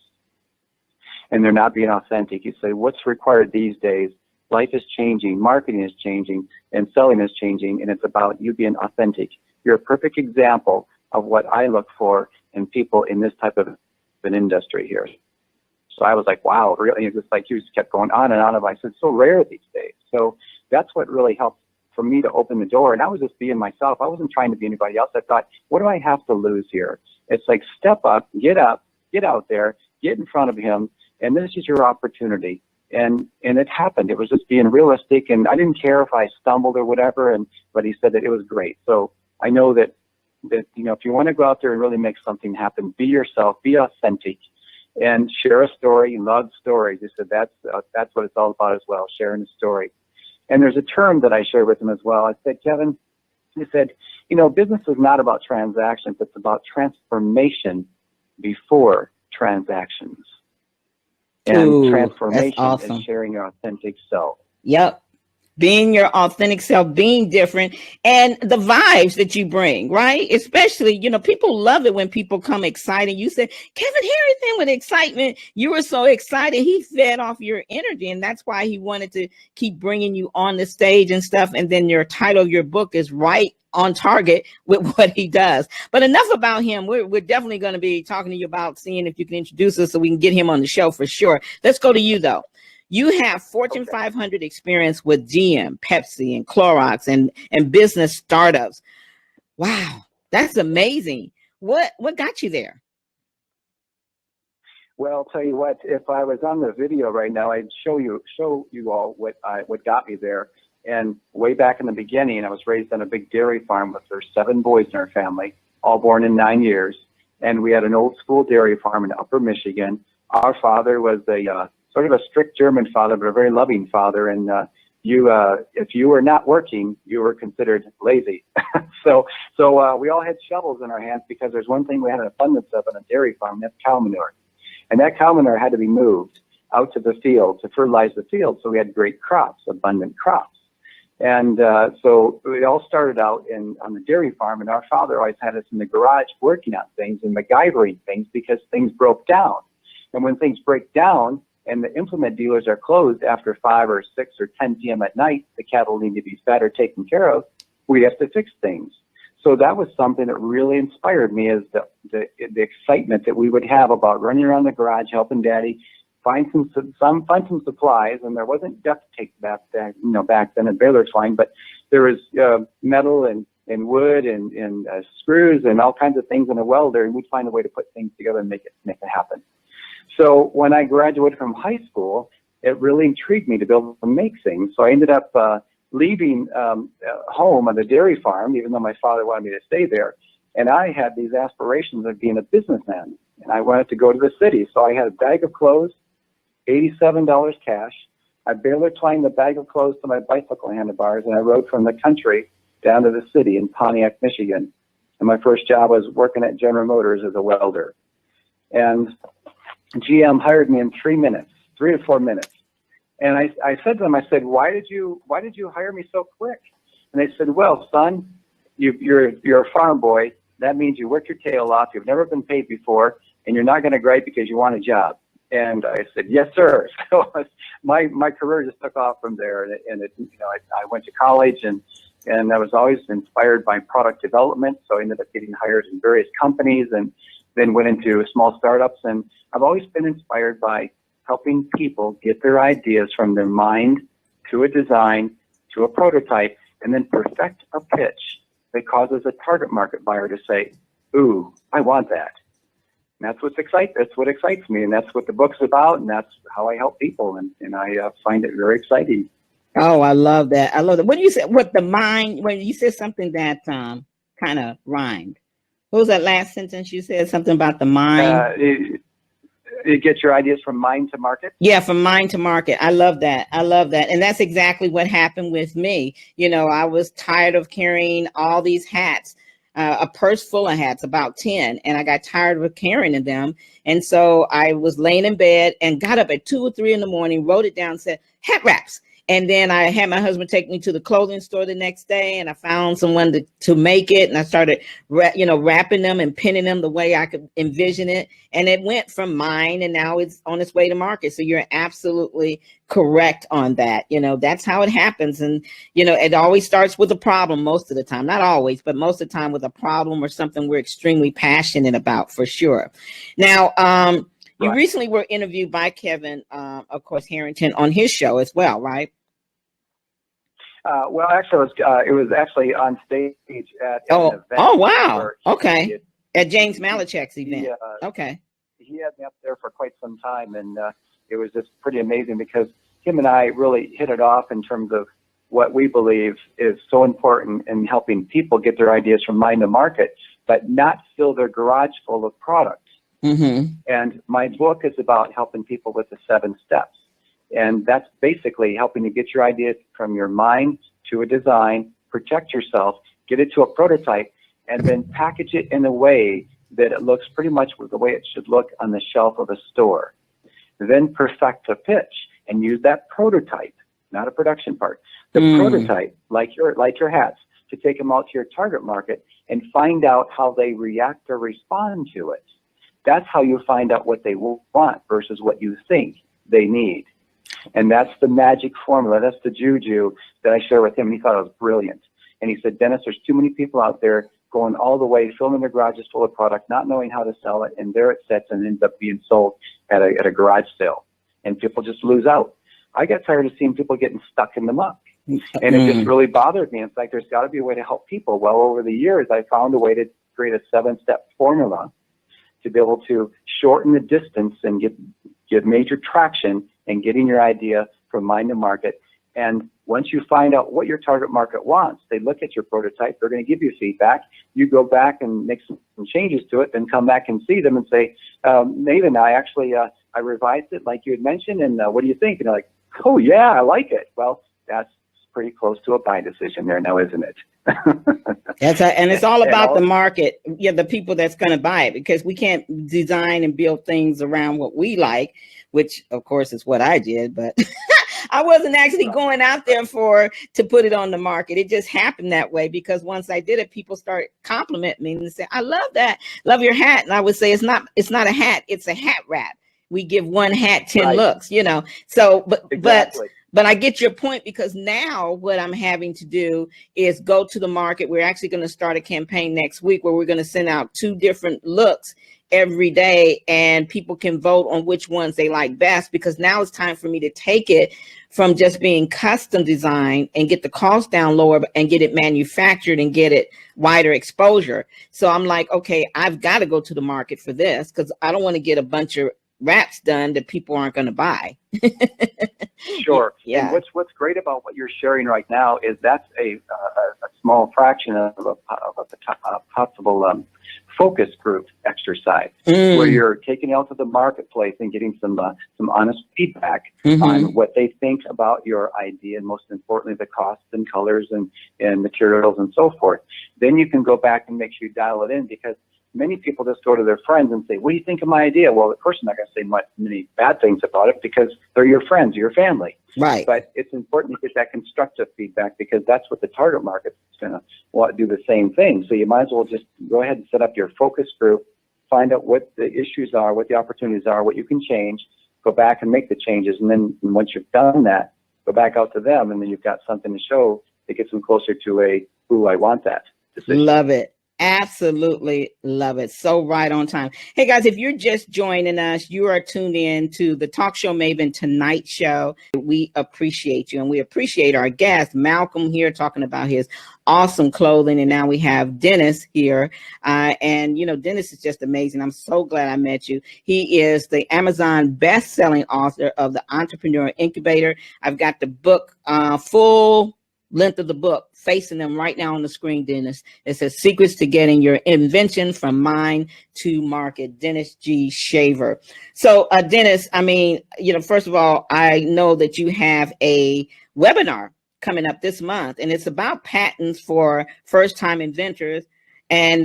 and they're not being authentic. He said, what's required these days? Life is changing, marketing is changing, and selling is changing, and it's about you being authentic. You're a perfect example of what I look for in people in this type of an industry here. So I was like, wow, really? It was like he just kept going on and on. And I said, so rare these days. So that's what really helped for me to open the door. And I was just being myself. I wasn't trying to be anybody else. I thought, what do I have to lose here? It's like, step up, get out there, get in front of him, and this is your opportunity. And it happened. It was just being realistic, and I didn't care if I stumbled or whatever. But he said that it was great. So I know that if you want to go out there and really make something happen, be yourself, be authentic, and share a story. Love stories. He said that's what it's all about as well, sharing a story. And there's a term that I shared with him as well. I said, Kevin, he said, business is not about transactions. It's about transformation before transactions. And transformation is sharing your authentic self. Yep. being your authentic self, being different, and the vibes that you bring, right? Especially, people love it when people come excited. You said, Kevin Harrington with excitement. You were so excited. He fed off your energy, and that's why he wanted to keep bringing you on the stage and stuff. And then your title of your book is right on target with what he does. But enough about him. We're definitely going to be talking to you about seeing if you can introduce us so we can get him on the show for sure. Let's go to you, though. You have Fortune 500 experience with GM, Pepsi, and Clorox and business startups. Wow, that's amazing. What got you there? Well, I'll tell you what, if I was on the video right now, I'd show you all what got me there. And way back in the beginning, I was raised on a big dairy farm with their 7 boys in our family, all born in 9 years. And we had an old school dairy farm in Upper Michigan. Our father was a sort of a strict German father, but a very loving father. And if you were not working, you were considered lazy. So we all had shovels in our hands because there's one thing we had an abundance of on a dairy farm, that's cow manure. And that cow manure had to be moved out to the field to fertilize the field. So we had great crops, abundant crops. And so it all started out on the dairy farm, and our father always had us in the garage working on things and MacGyvering things because things broke down. And when things break down, and the implement dealers are closed after 5 or 6 or 10 p.m. at night, the cattle need to be fed or taken care of, we have to fix things. So that was something that really inspired me, is the excitement that we would have about running around the garage, helping Daddy find some supplies. And there wasn't duct tape back then, and baler twine, but there was metal and wood and screws and all kinds of things in a welder, and we'd find a way to put things together and make it happen. So when I graduated from high school, it really intrigued me to be able to make things. So I ended up leaving home on the dairy farm, even though my father wanted me to stay there. And I had these aspirations of being a businessman, and I wanted to go to the city. So I had a bag of clothes, $87 cash. I baler twined the bag of clothes to my bicycle handlebars, and I rode from the country down to the city in Pontiac, Michigan. And my first job was working at General Motors as a welder. And GM hired me in 3 to 4 minutes. And I said to them, I said, why did you hire me so quick? And they said, well, son, you're a farm boy. That means you work your tail off. You've never been paid before, and you're not going to gripe because you want a job. And I said, yes, sir. So my career just took off from there. And I went to college, and I was always inspired by product development. So I ended up getting hired in various companies, and then went into small startups. And I've always been inspired by helping people get their ideas from their mind to a design to a prototype, and then perfect a pitch that causes a target market buyer to say, ooh, I want that. And that's what excites me, and that's what the book's about, and that's how I help people, and I find it very exciting. Oh, I love that. I love that. What you said, what the mind, when you said something that kind of rhymed. What was that last sentence you said? Something about the mind? You get your ideas from mind to market? Yeah, from mind to market. I love that. I love that. And that's exactly what happened with me. I was tired of carrying all these hats, a purse full of hats, about 10, and I got tired of carrying them. And so I was laying in bed and got up at 2 or 3 in the morning, wrote it down, said, hat wraps. And then I had my husband take me to the clothing store the next day, and I found someone to make it. And I started, wrapping them and pinning them the way I could envision it. And it went from mine, and now it's on its way to market. So you're absolutely correct on that. That's how it happens. And, it always starts with a problem most of the time, not always, but most of the time with a problem or something we're extremely passionate about, for sure. Now, you recently were interviewed by Kevin, of course, Harrington, on his show as well, right? Well, actually, it was actually on stage at an event. Oh, wow. Okay. At James Malachek's event. Okay. He had me up there for quite some time, and it was just pretty amazing because him and I really hit it off in terms of what we believe is so important in helping people get their ideas from mind to market, but not fill their garage full of products. Mm-hmm. And my book is about helping people with the 7 steps. And that's basically helping to get your ideas from your mind to a design, protect yourself, get it to a prototype, and then package it in a way that it looks pretty much the way it should look on the shelf of a store. Then perfect a pitch and use that prototype not a production part. The prototype, like your hats, to take them out to your target market and find out how they react or respond to it. That's how you find out what they want versus what you think they need. And that's the magic formula. That's the juju that I share with him. And he thought it was brilliant. And he said, Dennis, there's too many people out there going all the way, filling their garages full of product, not knowing how to sell it. And there it sits and ends up being sold at a garage sale. And people just lose out. I got tired of seeing people getting stuck in the muck. And it just really bothered me. It's like, there's got to be a way to help people. Well, over the years, I found a way to create a 7-step formula to be able to shorten the distance and get major traction in getting your idea from mind to market. And once you find out what your target market wants, they look at your prototype, they're going to give you feedback. You go back and make some changes to it, then come back and see them and say, Maven, I revised it like you had mentioned, and what do you think? And they're like, oh yeah, I like it. Well, that's pretty close to a buy decision there now, isn't it? And it's all about the market, the people that's going to buy it, because we can't design and build things around what we like, which of course is what I did, but I wasn't actually going out there to put it on the market. It just happened that way because once I did it, people start complimenting me and say, I love that, love your hat. And I would say, it's not a hat, it's a hat wrap. We give one hat 10 looks, So, Exactly. But I get your point, because now what I'm having to do is go to the market. We're actually going to start a campaign next week where we're going to send out 2 different looks every day, and people can vote on which ones they like best, because now it's time for me to take it from just being custom design and get the cost down lower and get it manufactured and get it wider exposure. So I'm like, okay, I've got to go to the market for this, because I don't want to get a bunch of wraps done that people aren't going to buy. Sure. Yeah. And what's great about what you're sharing right now is that's a small fraction of a possible focus group exercise where you're taking it out to the marketplace and getting some honest feedback on what they think about your idea, and most importantly, the costs and colors and materials and so forth. Then you can go back and make sure you dial it in, because many people just go to their friends and say, what do you think of my idea? Well, of course, I'm not going to say many bad things about it, because they're your friends, your family. Right. But it's important to get that constructive feedback, because that's what the target market is going to want to do the same thing. So you might as well just go ahead and set up your focus group, find out what the issues are, what the opportunities are, what you can change, go back and make the changes. And then once you've done that, go back out to them, and then you've got something to show that gets them closer to ooh, I want that decision. Love it. Absolutely love it. So right on time. Hey guys, if you're just joining us, you are tuned in to the Talk Show Maven Tonight show. We appreciate you, and we appreciate our guest Malcom here talking about his awesome clothing. And now we have Dennis here. And Dennis is just amazing. I'm so glad I met you. He is the Amazon best-selling author of the Entrepreneur Incubator. I've got the book, full length of the book facing them right now on the screen, Dennis. It says Secrets to Getting Your Invention from Mind to Market, Dennis G. Shaver. So Dennis, first of all, I know that you have a webinar coming up this month, and it's about patents for first-time inventors. And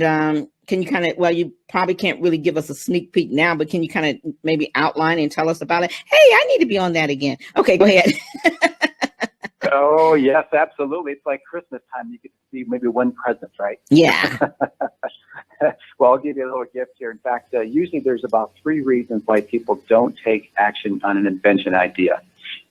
can you you probably can't really give us a sneak peek now, but can you maybe outline and tell us about it? Hey, I need to be on that again. Okay, go ahead. Oh, yes, absolutely. It's like Christmas time. You get to see maybe one present, right? Yeah. Well, I'll give you a little gift here. In fact, usually there's about 3 reasons why people don't take action on an invention idea.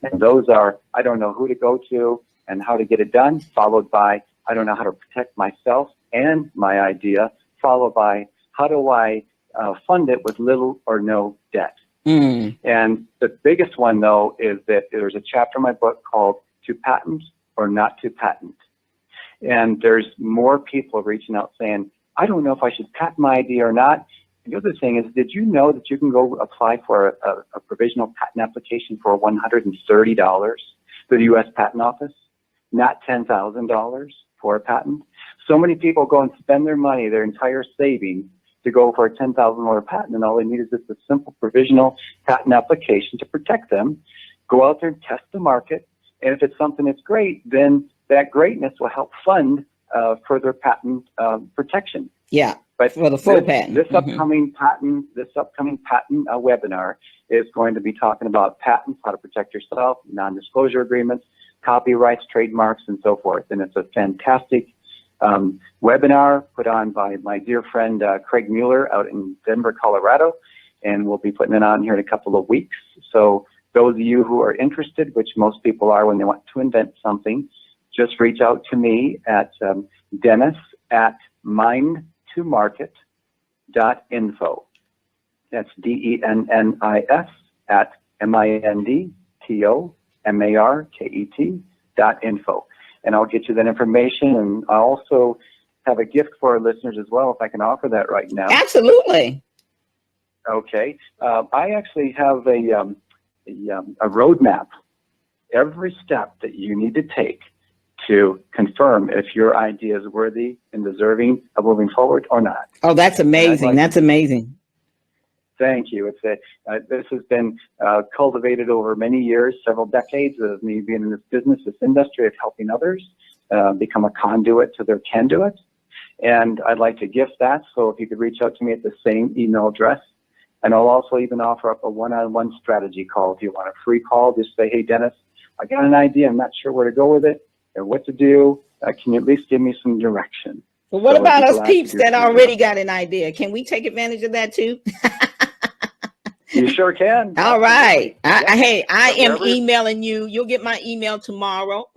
And those are, I don't know who to go to and how to get it done, followed by, I don't know how to protect myself and my idea, followed by, how do I fund it with little or no debt? And the biggest one, though, is that there's a chapter in my book called To Patent or Not to Patent. And there's more people reaching out saying, I don't know if I should patent my idea or not. And the other thing is, did you know that you can go apply for a provisional patent application for $130 to the U.S. Patent Office, not $10,000 for a patent? So many people go and spend their money, their entire savings, to go for a $10,000 patent, and all they need is just a simple provisional patent application to protect them. Go out there and test the market. And if it's something that's great, then that greatness will help fund further patent protection. Yeah, but for the full patent. This upcoming patent webinar is going to be talking about patents, how to protect yourself, non-disclosure agreements, copyrights, trademarks, and so forth. And it's a fantastic webinar put on by my dear friend Craig Mueller out in Denver, Colorado, and we'll be putting it on here in a couple of weeks. So those of you who are interested, which most people are when they want to invent something, just reach out to me at dennis@mindtomarket.info. That's DENNIS at MINDTOMARKET.info. And I'll get you that information, and I also have a gift for our listeners as well, if I can offer that right now. Absolutely. Okay. I actually have a roadmap, every step that you need to take to confirm if your idea is worthy and deserving of moving forward or not. Oh, that's amazing. That's amazing. Thank you. It's this has been cultivated over many years, several decades of me being in this business, this industry of helping others become a conduit to their conduit. And I'd like to gift that. So if you could reach out to me at the same email address. And I'll also even offer up a one-on-one strategy call. If you want a free call, just say, hey, Dennis, I got an idea. I'm not sure where to go with it or what to do. Can you at least give me some direction? Well, what about us peeps that already got an idea? Can we take advantage of that too? You sure can. All right. Hey, I am emailing you. You'll get my email tomorrow.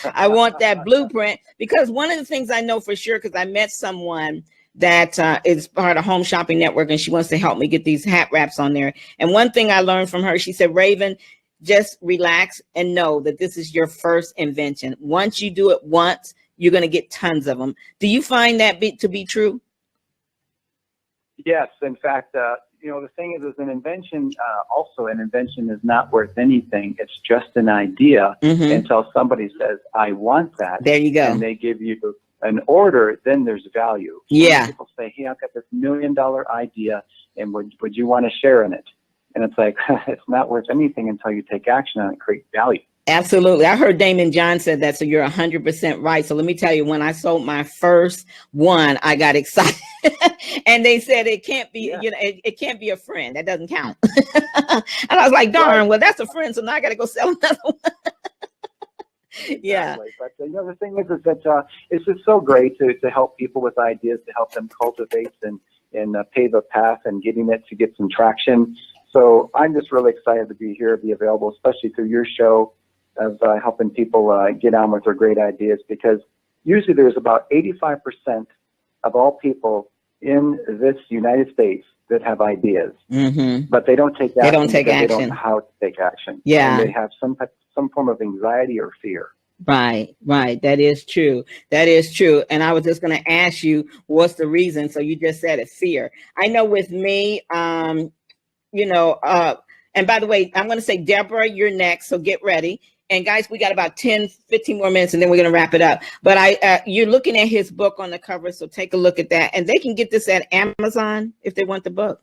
I want that blueprint, because one of the things I know for sure, because I met someone that is part of Home Shopping Network, and she wants to help me get these hat wraps on there. And one thing I learned from her, she said, Raven, just relax and know that this is your first invention. Once you do it once, you're going to get tons of them. Do you find that to be true? Yes. In fact, the thing is an invention, also an invention is not worth anything. It's just an idea until somebody says, I want that. There you go. And they give you an order, then there's value. Yeah. People say, hey, I've got this $1 million idea, and would you want to share in it? And it's like, it's not worth anything until you take action on it and create value. Absolutely. I heard Damon John said that, so you're 100% right. So let me tell you, when I sold my first one, I got excited. And they said it can't be, it can't be a friend. That doesn't count. And I was like, darn, well, that's a friend. So now I got to go sell another one. Yeah. Exactly. But the thing is that it's just so great to help people with ideas, to help them cultivate and pave a path and getting it to get some traction. So I'm just really excited to be here, be available, especially through your show of helping people get on with their great ideas, because usually there's about 85% of all people in this United States that have ideas, but they don't take action. They don't take action. They don't know how to take action. Yeah. And they have some form of anxiety or fear. Right. That is true. And I was just going to ask you, what's the reason? So you just said it, fear. I know with me, and by the way, I'm going to say, Deborah, you're next. So get ready. And guys, we got about 10, 15 more minutes, and then we're going to wrap it up. But you're looking at his book on the cover, so take a look at that. And they can get this at Amazon if they want the book.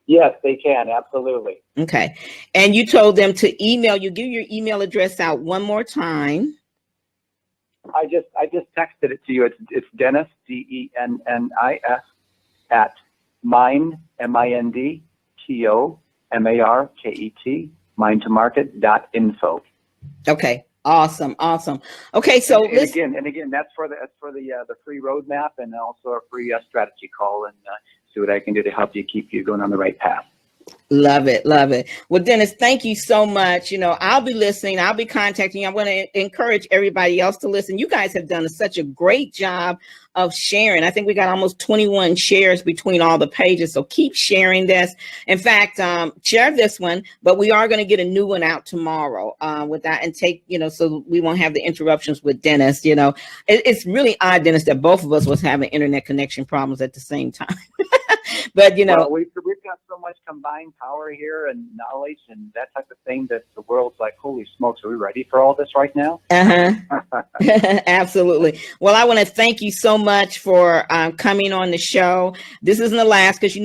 Yes, they can. Absolutely. Okay. And you told them to email you. Give your email address out one more time. I just texted it to you. It's Dennis, DENNIS, at mind, MINDTOMARKET, mindtomarket.info. Okay. Awesome. Okay. So and again, that's for the free roadmap, and also a free strategy call, and see what I can do to help you keep you going on the right path. Love it. Well, Dennis, thank you so much. I'll be listening. I'll be contacting you. I'm going to encourage everybody else to listen. You guys have done such a great job of sharing. I think we got almost 21 shares between all the pages. So keep sharing this. In fact, share this one, but we are going to get a new one out tomorrow with that, and take, so we won't have the interruptions with Dennis. It's really odd, Dennis, that both of us was having internet connection problems at the same time. But well, we've got so much combined power here and knowledge and that type of thing that the world's like, holy smokes, are we ready for all this right now? Absolutely. Well, I want to thank you so much for coming on the show. This isn't the last, because we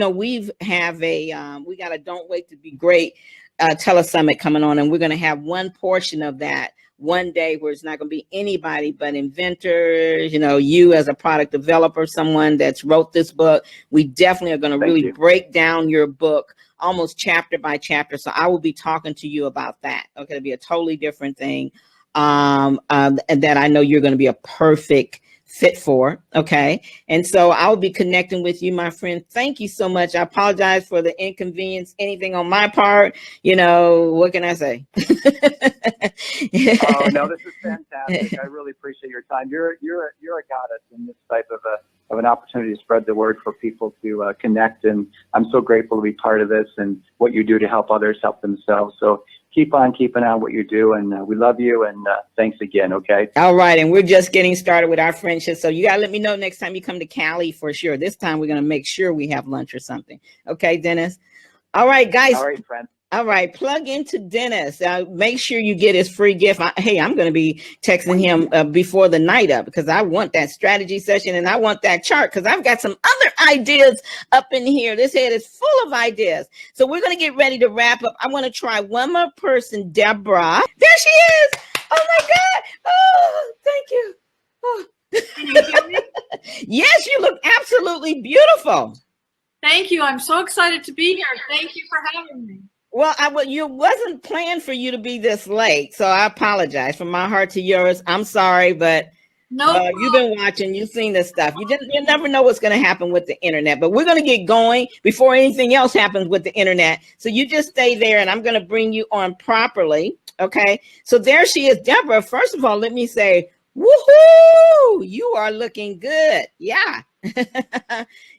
got a Don't Wait to Be Great telesummit coming on, and we're going to have one portion of that one day where it's not going to be anybody but inventors, you as a product developer, someone that's wrote this book. We definitely are going to break down your book almost chapter by chapter. So I will be talking to you about that. Okay, it'll be a totally different thing. And that I know you're going to be a perfect fit for. Okay. And so I'll be connecting with you, my friend. Thank you so much. I apologize for the inconvenience, anything on my part. You know, what can I say? Oh no, this is fantastic. I really appreciate your time. You're a goddess in this type of an opportunity to spread the word for people to connect. And I'm so grateful to be part of this and what you do to help others help themselves. So keep on keeping on what you do, and we love you, and thanks again, okay? All right, and we're just getting started with our friendship, so you got to let me know next time you come to Cali for sure. This time we're going to make sure we have lunch or something. Okay, Dennis? All right, guys. All right, friend. All right, plug into Dennis. Make sure you get his free gift. Hey, I'm going to be texting him before the night up because I want that strategy session and I want that chart because I've got some other ideas up in here. This head is full of ideas. So we're going to get ready to wrap up. I want to try one more person, Deborah. There she is. Oh, my God. Oh, thank you. Oh. Can you hear me? Yes, you look absolutely beautiful. Thank you. I'm so excited to be here. Thank you for having me. Well, you wasn't planned for you to be this late, so I apologize from my heart to yours. I'm sorry, but No, you've been watching, you've seen this stuff. You never know what's going to happen with the internet, but we're going to get going before anything else happens with the internet. So you just stay there, and I'm going to bring you on properly. Okay. So there she is, Deborah. First of all, let me say, woohoo! You are looking good. Yeah.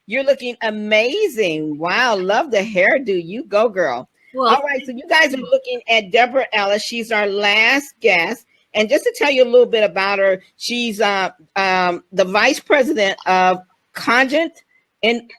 You're looking amazing. Wow. Love the hairdo. You go, girl. well, All right, so you guys are looking at Deborah Ellis. She's our last guest. And just to tell you a little bit about her, she's the vice president of Cogent. And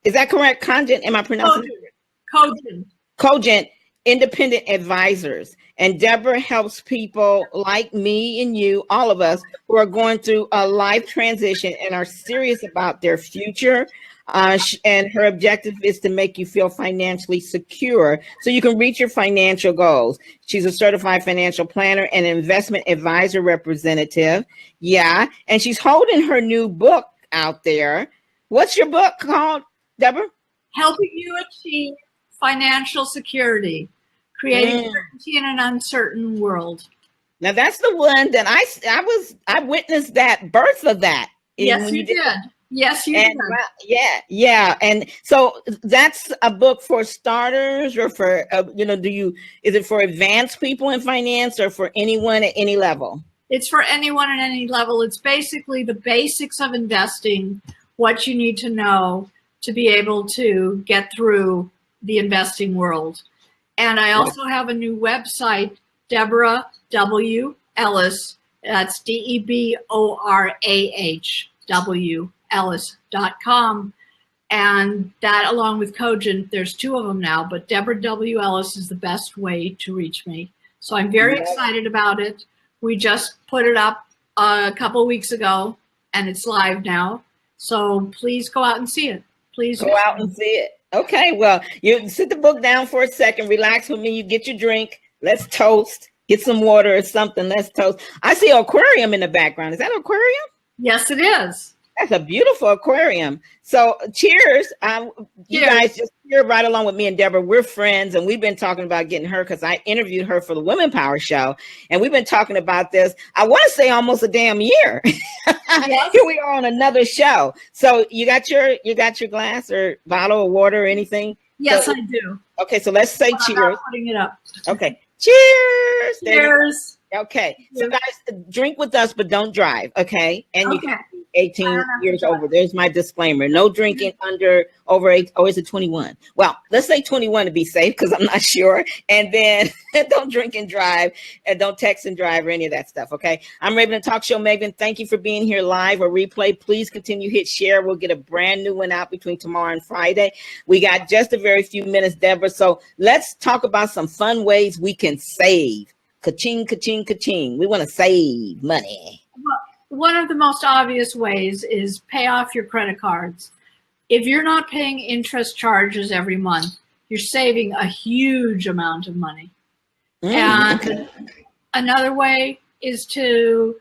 is that correct? Cogent, am I pronouncing it? Cogent. Cogent Independent Advisors. And Deborah helps people like me and you, all of us, who are going through a life transition and are serious about their future. And her objective is to make you feel financially secure so you can reach your financial goals. She's a certified financial planner and investment advisor representative. Yeah. And she's holding her new book out there. What's your book called, Deborah? Helping you achieve financial security, creating certainty in an uncertain world. Now that's the one that I witnessed that birth of that. Yes, you did. Yes, you did. Yeah. And so that's a book for starters or for, is it for advanced people in finance or for anyone at any level? It's for anyone at any level. It's basically the basics of investing, what you need to know to be able to get through the investing world. And I also have a new website, Deborah W. Ellis. That's DeborahW. Ellis.com, and that along with Cogent, there's two of them now, but Deborah W. Ellis is the best way to reach me. So I'm very excited about it. We just put it up a couple of weeks ago and it's live now. So please go out and see it. Please go out and see it. Okay, well, you sit the book down for a second, relax with me, you get your drink, let's toast, get some water or something, let's toast. I see an aquarium in the background. Is that an aquarium? Yes, it is. That's a beautiful aquarium. So cheers. You guys just cheer right along with me and Deborah. We're friends and we've been talking about getting her because I interviewed her for the Women Power Show. And we've been talking about this, I want to say almost a damn year. Yes. Here we are on another show. So you got your glass or bottle of water or anything? Yes, I do. Okay, so let's say cheers. I'm putting it up. Okay. Cheers. Cheers. Okay. So guys, drink with us, but don't drive. Okay. And you can be 18 years over. There's my disclaimer. No drinking over 8. Oh, is it 21? Well, let's say 21 to be safe because I'm not sure. And then don't drink and drive and don't text and drive or any of that stuff. Okay. I'm Raven and Talk Show Maven. Thank you for being here live or replay. Please continue hit share. We'll get a brand new one out between tomorrow and Friday. We got just a very few minutes, Deborah. So let's talk about some fun ways we can save. Ka-ching, ka-ching, ka-ching. We want to save money. One of the most obvious ways is pay off your credit cards. If you're not paying interest charges every month, you're saving a huge amount of money. And another way is to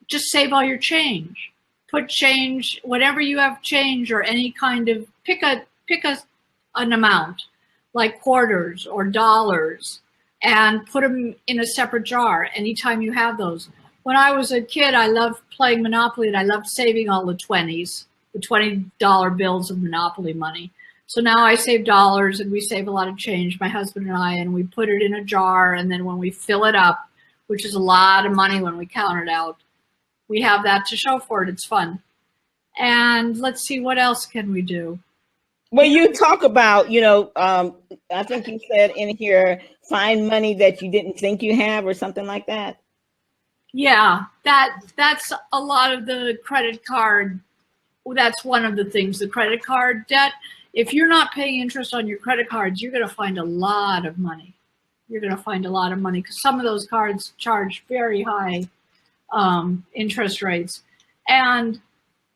just save all your change. Put change, whatever you have change or any kind of, pick an amount. like quarters or dollars, and put them in a separate jar anytime you have those. When I was a kid, I loved playing Monopoly, and I loved saving all the 20s, the $20 bills of Monopoly money. So now I save dollars, and we save a lot of change, my husband and I, and we put it in a jar, and then when we fill it up, which is a lot of money when we count it out, we have that to show for it. It's fun. And let's see, what else can we do? Well, you talk about, I think you said in here, find money that you didn't think you have or something like that. Yeah, that's a lot of the credit card. That's one of the things, the credit card debt. If you're not paying interest on your credit cards, you're going to find a lot of money. You're going to find a lot of money because some of those cards charge very high interest rates. And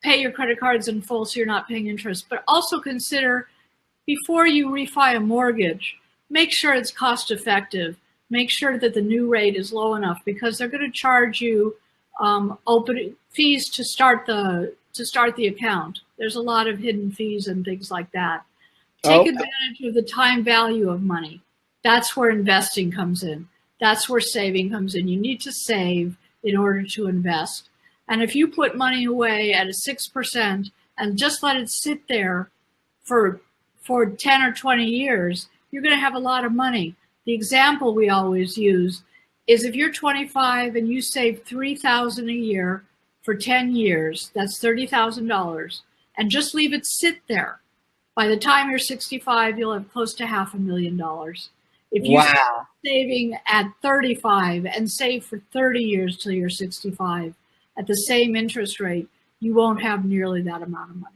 pay your credit cards in full so you're not paying interest. But also consider, before you refi a mortgage, make sure it's cost effective. Make sure that the new rate is low enough, because they're going to charge you open fees to start the account. There's a lot of hidden fees and things like that. Take advantage of the time value of money. That's where investing comes in. That's where saving comes in. You need to save in order to invest. And if you put money away at a 6% and just let it sit there for 10 or 20 years, you're going to have a lot of money. The example we always use is if you're 25 and you save $3,000 a year for 10 years, that's $30,000, and just leave it sit there. By the time you're 65, you'll have close to $500,000. If you start saving at 35 and save for 30 years till you're 65, at the same interest rate, you won't have nearly that amount of money.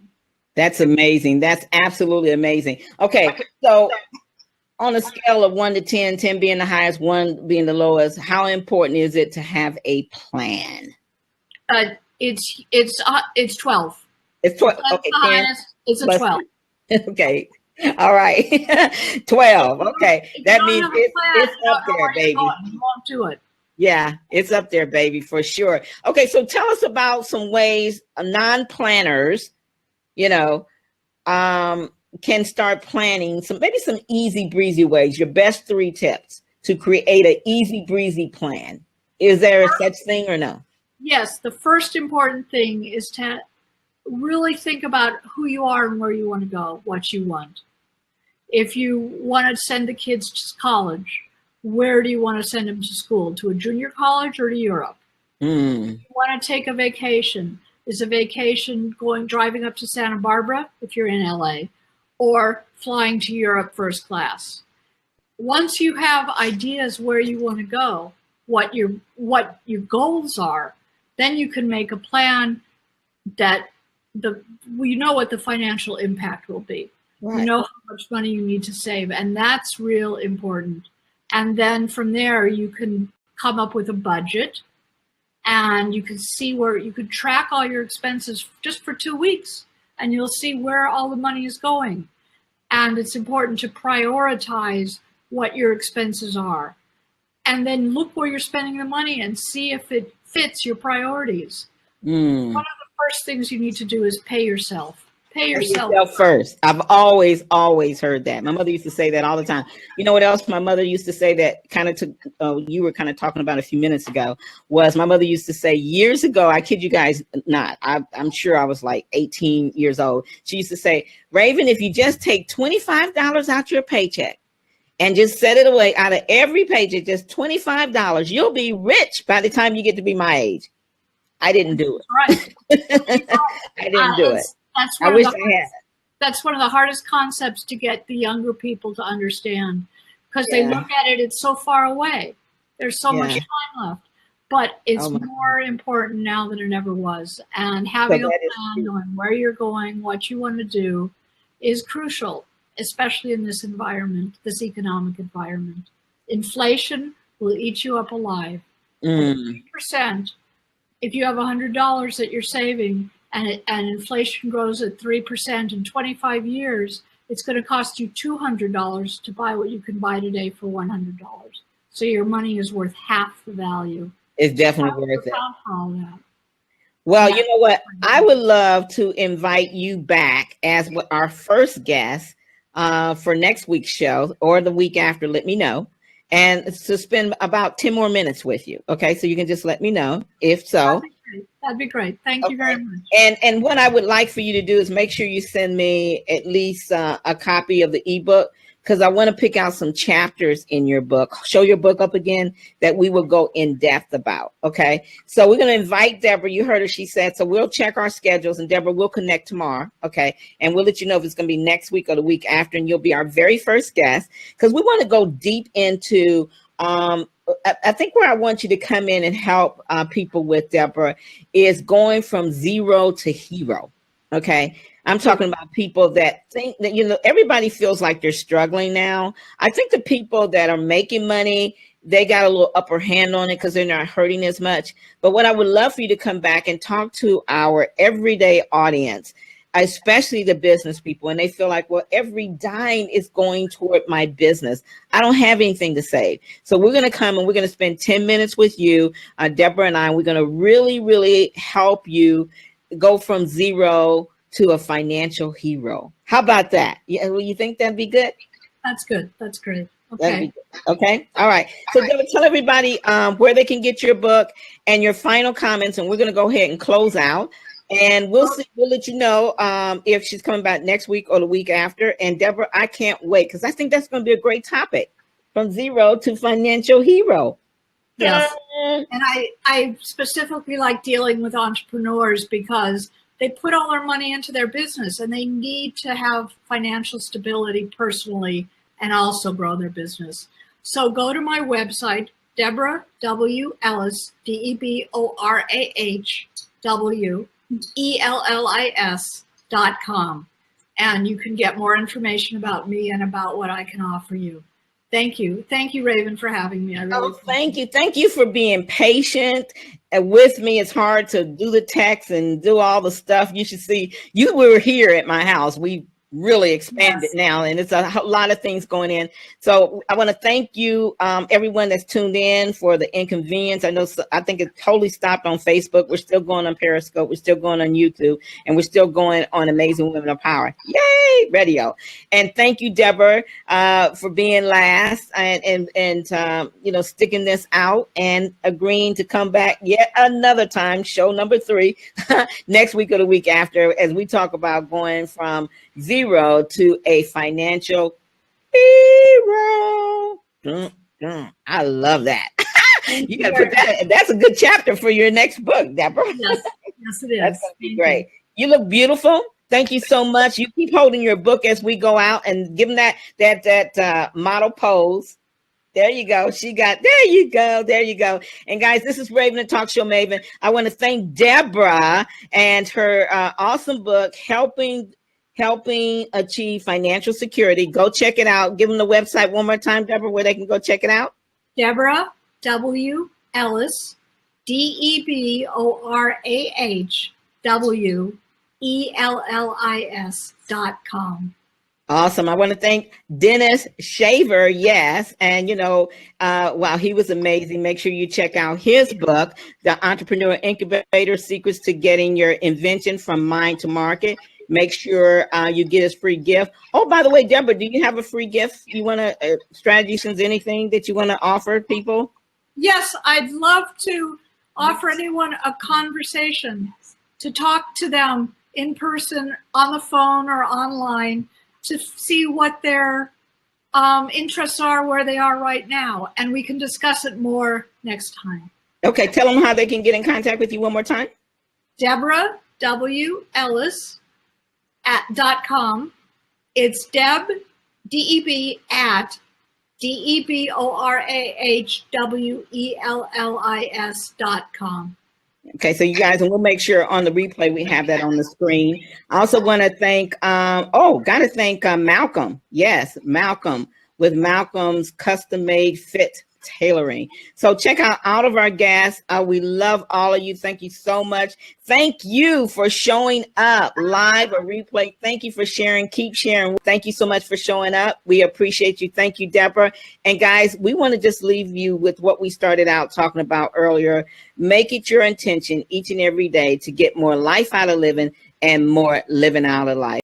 That's amazing. That's absolutely amazing. Okay, so on a scale of 1 to 10, 10 being the highest, 1 being the lowest, how important is it to have a plan? It's 12. It's 12. Okay, highest, it's a 12. Okay. All right. 12. Okay. That means it's up there, baby. You won't do it. Yeah, it's up there, baby, for sure. Okay, so tell us about some ways non-planners, can start planning, maybe some easy breezy ways, your best 3 tips to create an easy breezy plan. Is there a such thing or no? Yes, the first important thing is to really think about who you are and where you want to go, what you want. If you want to send the kids to college, where do you want to send them to school? To a junior college or to Europe? You want to take a vacation. Is a vacation driving up to Santa Barbara if you're in LA, or flying to Europe first class? Once you have ideas where you want to go, what your goals are, then you can make a plan that you know what the financial impact will be. Right. You know how much money you need to save, and that's real important. And then from there, you can come up with a budget, and you can see where you could track all your expenses just for 2 weeks, and you'll see where all the money is going. And it's important to prioritize what your expenses are, and then look where you're spending the money and see if it fits your priorities. One of the first things you need to do is pay yourself. Pay yourself first. I've always heard that. My mother used to say that all the time. You know what else my mother used to say that kind of you were kind of talking about a few minutes ago, was my mother used to say years ago, I kid you guys not, I'm sure I was like 18 years old. She used to say, Raven, if you just take $25 out your paycheck and just set it away out of every paycheck, just $25, you'll be rich by the time you get to be my age. I didn't do it. Right. I didn't do it. That's one of the hardest concepts to get the younger people to understand, because they look at it, it's so far away. There's so much time left, but it's more important now than it ever was. And having a plan, knowing where you're going, what you want to do is crucial, especially in this environment, this economic environment. Inflation will eat you up alive. 3%, if you have $100 that you're saving, and inflation grows at 3% in 25 years, it's going to cost you $200 to buy what you can buy today for $100. So your money is worth half the value. It's definitely worth it. All that. Well, you know what? I would love to invite you back as our first guest for next week's show or the week after, let me know. And to spend about 10 more minutes with you. Okay, so you can just let me know if so. That'd be great. Thank you very much. And what I would like for you to do is make sure you send me at least a copy of the ebook, because I want to pick out some chapters in your book. Show your book up again that we will go in depth about. Okay, so we're going to invite Deborah. You heard her, she said, so we'll check our schedules, and Deborah, we'll connect tomorrow. Okay, and we'll let you know if it's going to be next week or the week after, and you'll be our very first guest, because we want to go deep into I think where I want you to come in and help people with, Deborah, is going from zero to hero. Okay. I'm talking about people that think that, you know, everybody feels like they're struggling now. I think the people that are making money, they got a little upper hand on it because they're not hurting as much. But what I would love for you to come back and talk to our everyday audience, especially the business people, and they feel like, well, every dime is going toward my business. I don't have anything to save. So we're going to come and we're going to spend 10 minutes with you, Deborah and I. We're going to really, really help you go from zero to a financial hero. How about that? Yeah, well, you think that'd be good? That's good. That's great. Okay. Okay. All right. So Deborah, tell everybody where they can get your book and your final comments, and we're going to go ahead and close out. And we'll see. We'll let you know if she's coming back next week or the week after. And Deborah, I can't wait, because I think that's going to be a great topic, from zero to financial hero. Yes. And I specifically like dealing with entrepreneurs because they put all their money into their business and they need to have financial stability personally and also grow their business. So go to my website, Deborah W. Ellis, DeborahWEllis.com, and you can get more information about me and about what I can offer you. Thank you. Thank you, Raven, for having me. I really thank you. Thank you for being patient with me. It's hard to do the text and do all the stuff. You should see, you were here at my house. We really expanded now, and it's a lot of things going in. So I want to thank you, everyone that's tuned in, for the inconvenience. I think it totally stopped on Facebook. We're still going on Periscope. We're still going on YouTube, and we're still going on Amazing Women of Power. Yay, radio. And thank you, Deborah, for being last and you know, sticking this out and agreeing to come back yet another time, show number 3, next week or the week after, as we talk about going from zero to a financial hero. I love that. You got to put that. That's a good chapter for your next book, Deborah. Yes, it is. That's going to be great. You look beautiful. Thank you so much. You keep holding your book as we go out, and give them that model pose. There you go. There you go. And guys, this is Raven, the Talk Show Maven. I want to thank Deborah and her awesome book, Helping Achieve Financial Security. Go check it out. Give them the website one more time, Deborah, where they can go check it out. Deborah W. Ellis, DeborahWEllis.com. Awesome. I want to thank Dennis Shaver. Yes. And, you know, wow, he was amazing. Make sure you check out his book, The Entrepreneur Incubator: Secrets to Getting Your Invention from Mind to Market. Make sure you get his free gift. Oh, by the way, Deborah, do you have a free gift? You want to strategies, anything that you want to offer people? Yes, I'd love to offer anyone a conversation, to talk to them in person, on the phone, or online, to see what their interests are, where they are right now. And we can discuss it more next time. Okay, tell them how they can get in contact with you one more time. Deborah W. Ellis .com. It's Deb, DEB at DEBORAHWELLIS.com. Okay, so you guys, and we'll make sure on the replay we have that on the screen. I also want to thank, gotta thank Malcom. Yes, Malcom, with Malcom's custom made fit tailoring. So check out all of our guests. We love all of you. Thank you so much. Thank you for showing up live or replay. Thank you for sharing. Keep sharing. Thank you so much for showing up. We appreciate you. Thank you, Deborah. And guys, we want to just leave you with what we started out talking about earlier. Make it your intention each and every day to get more life out of living and more living out of life.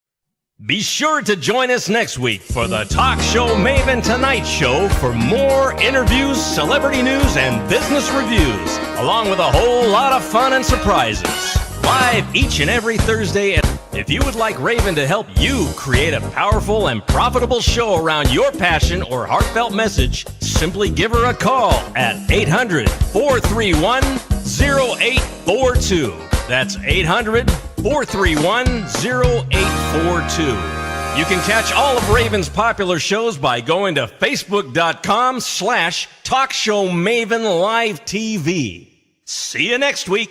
Be sure to join us next week for the Talk Show Maven Tonight show for more interviews, celebrity news, and business reviews, along with a whole lot of fun and surprises. Live each and every Thursday. If you would like Raven to help you create a powerful and profitable show around your passion or heartfelt message, simply give her a call at 800-431-0842. That's 800-431-0842. You can catch all of Raven's popular shows by going to facebook.com/TalkShowMaven Live TV. See you next week.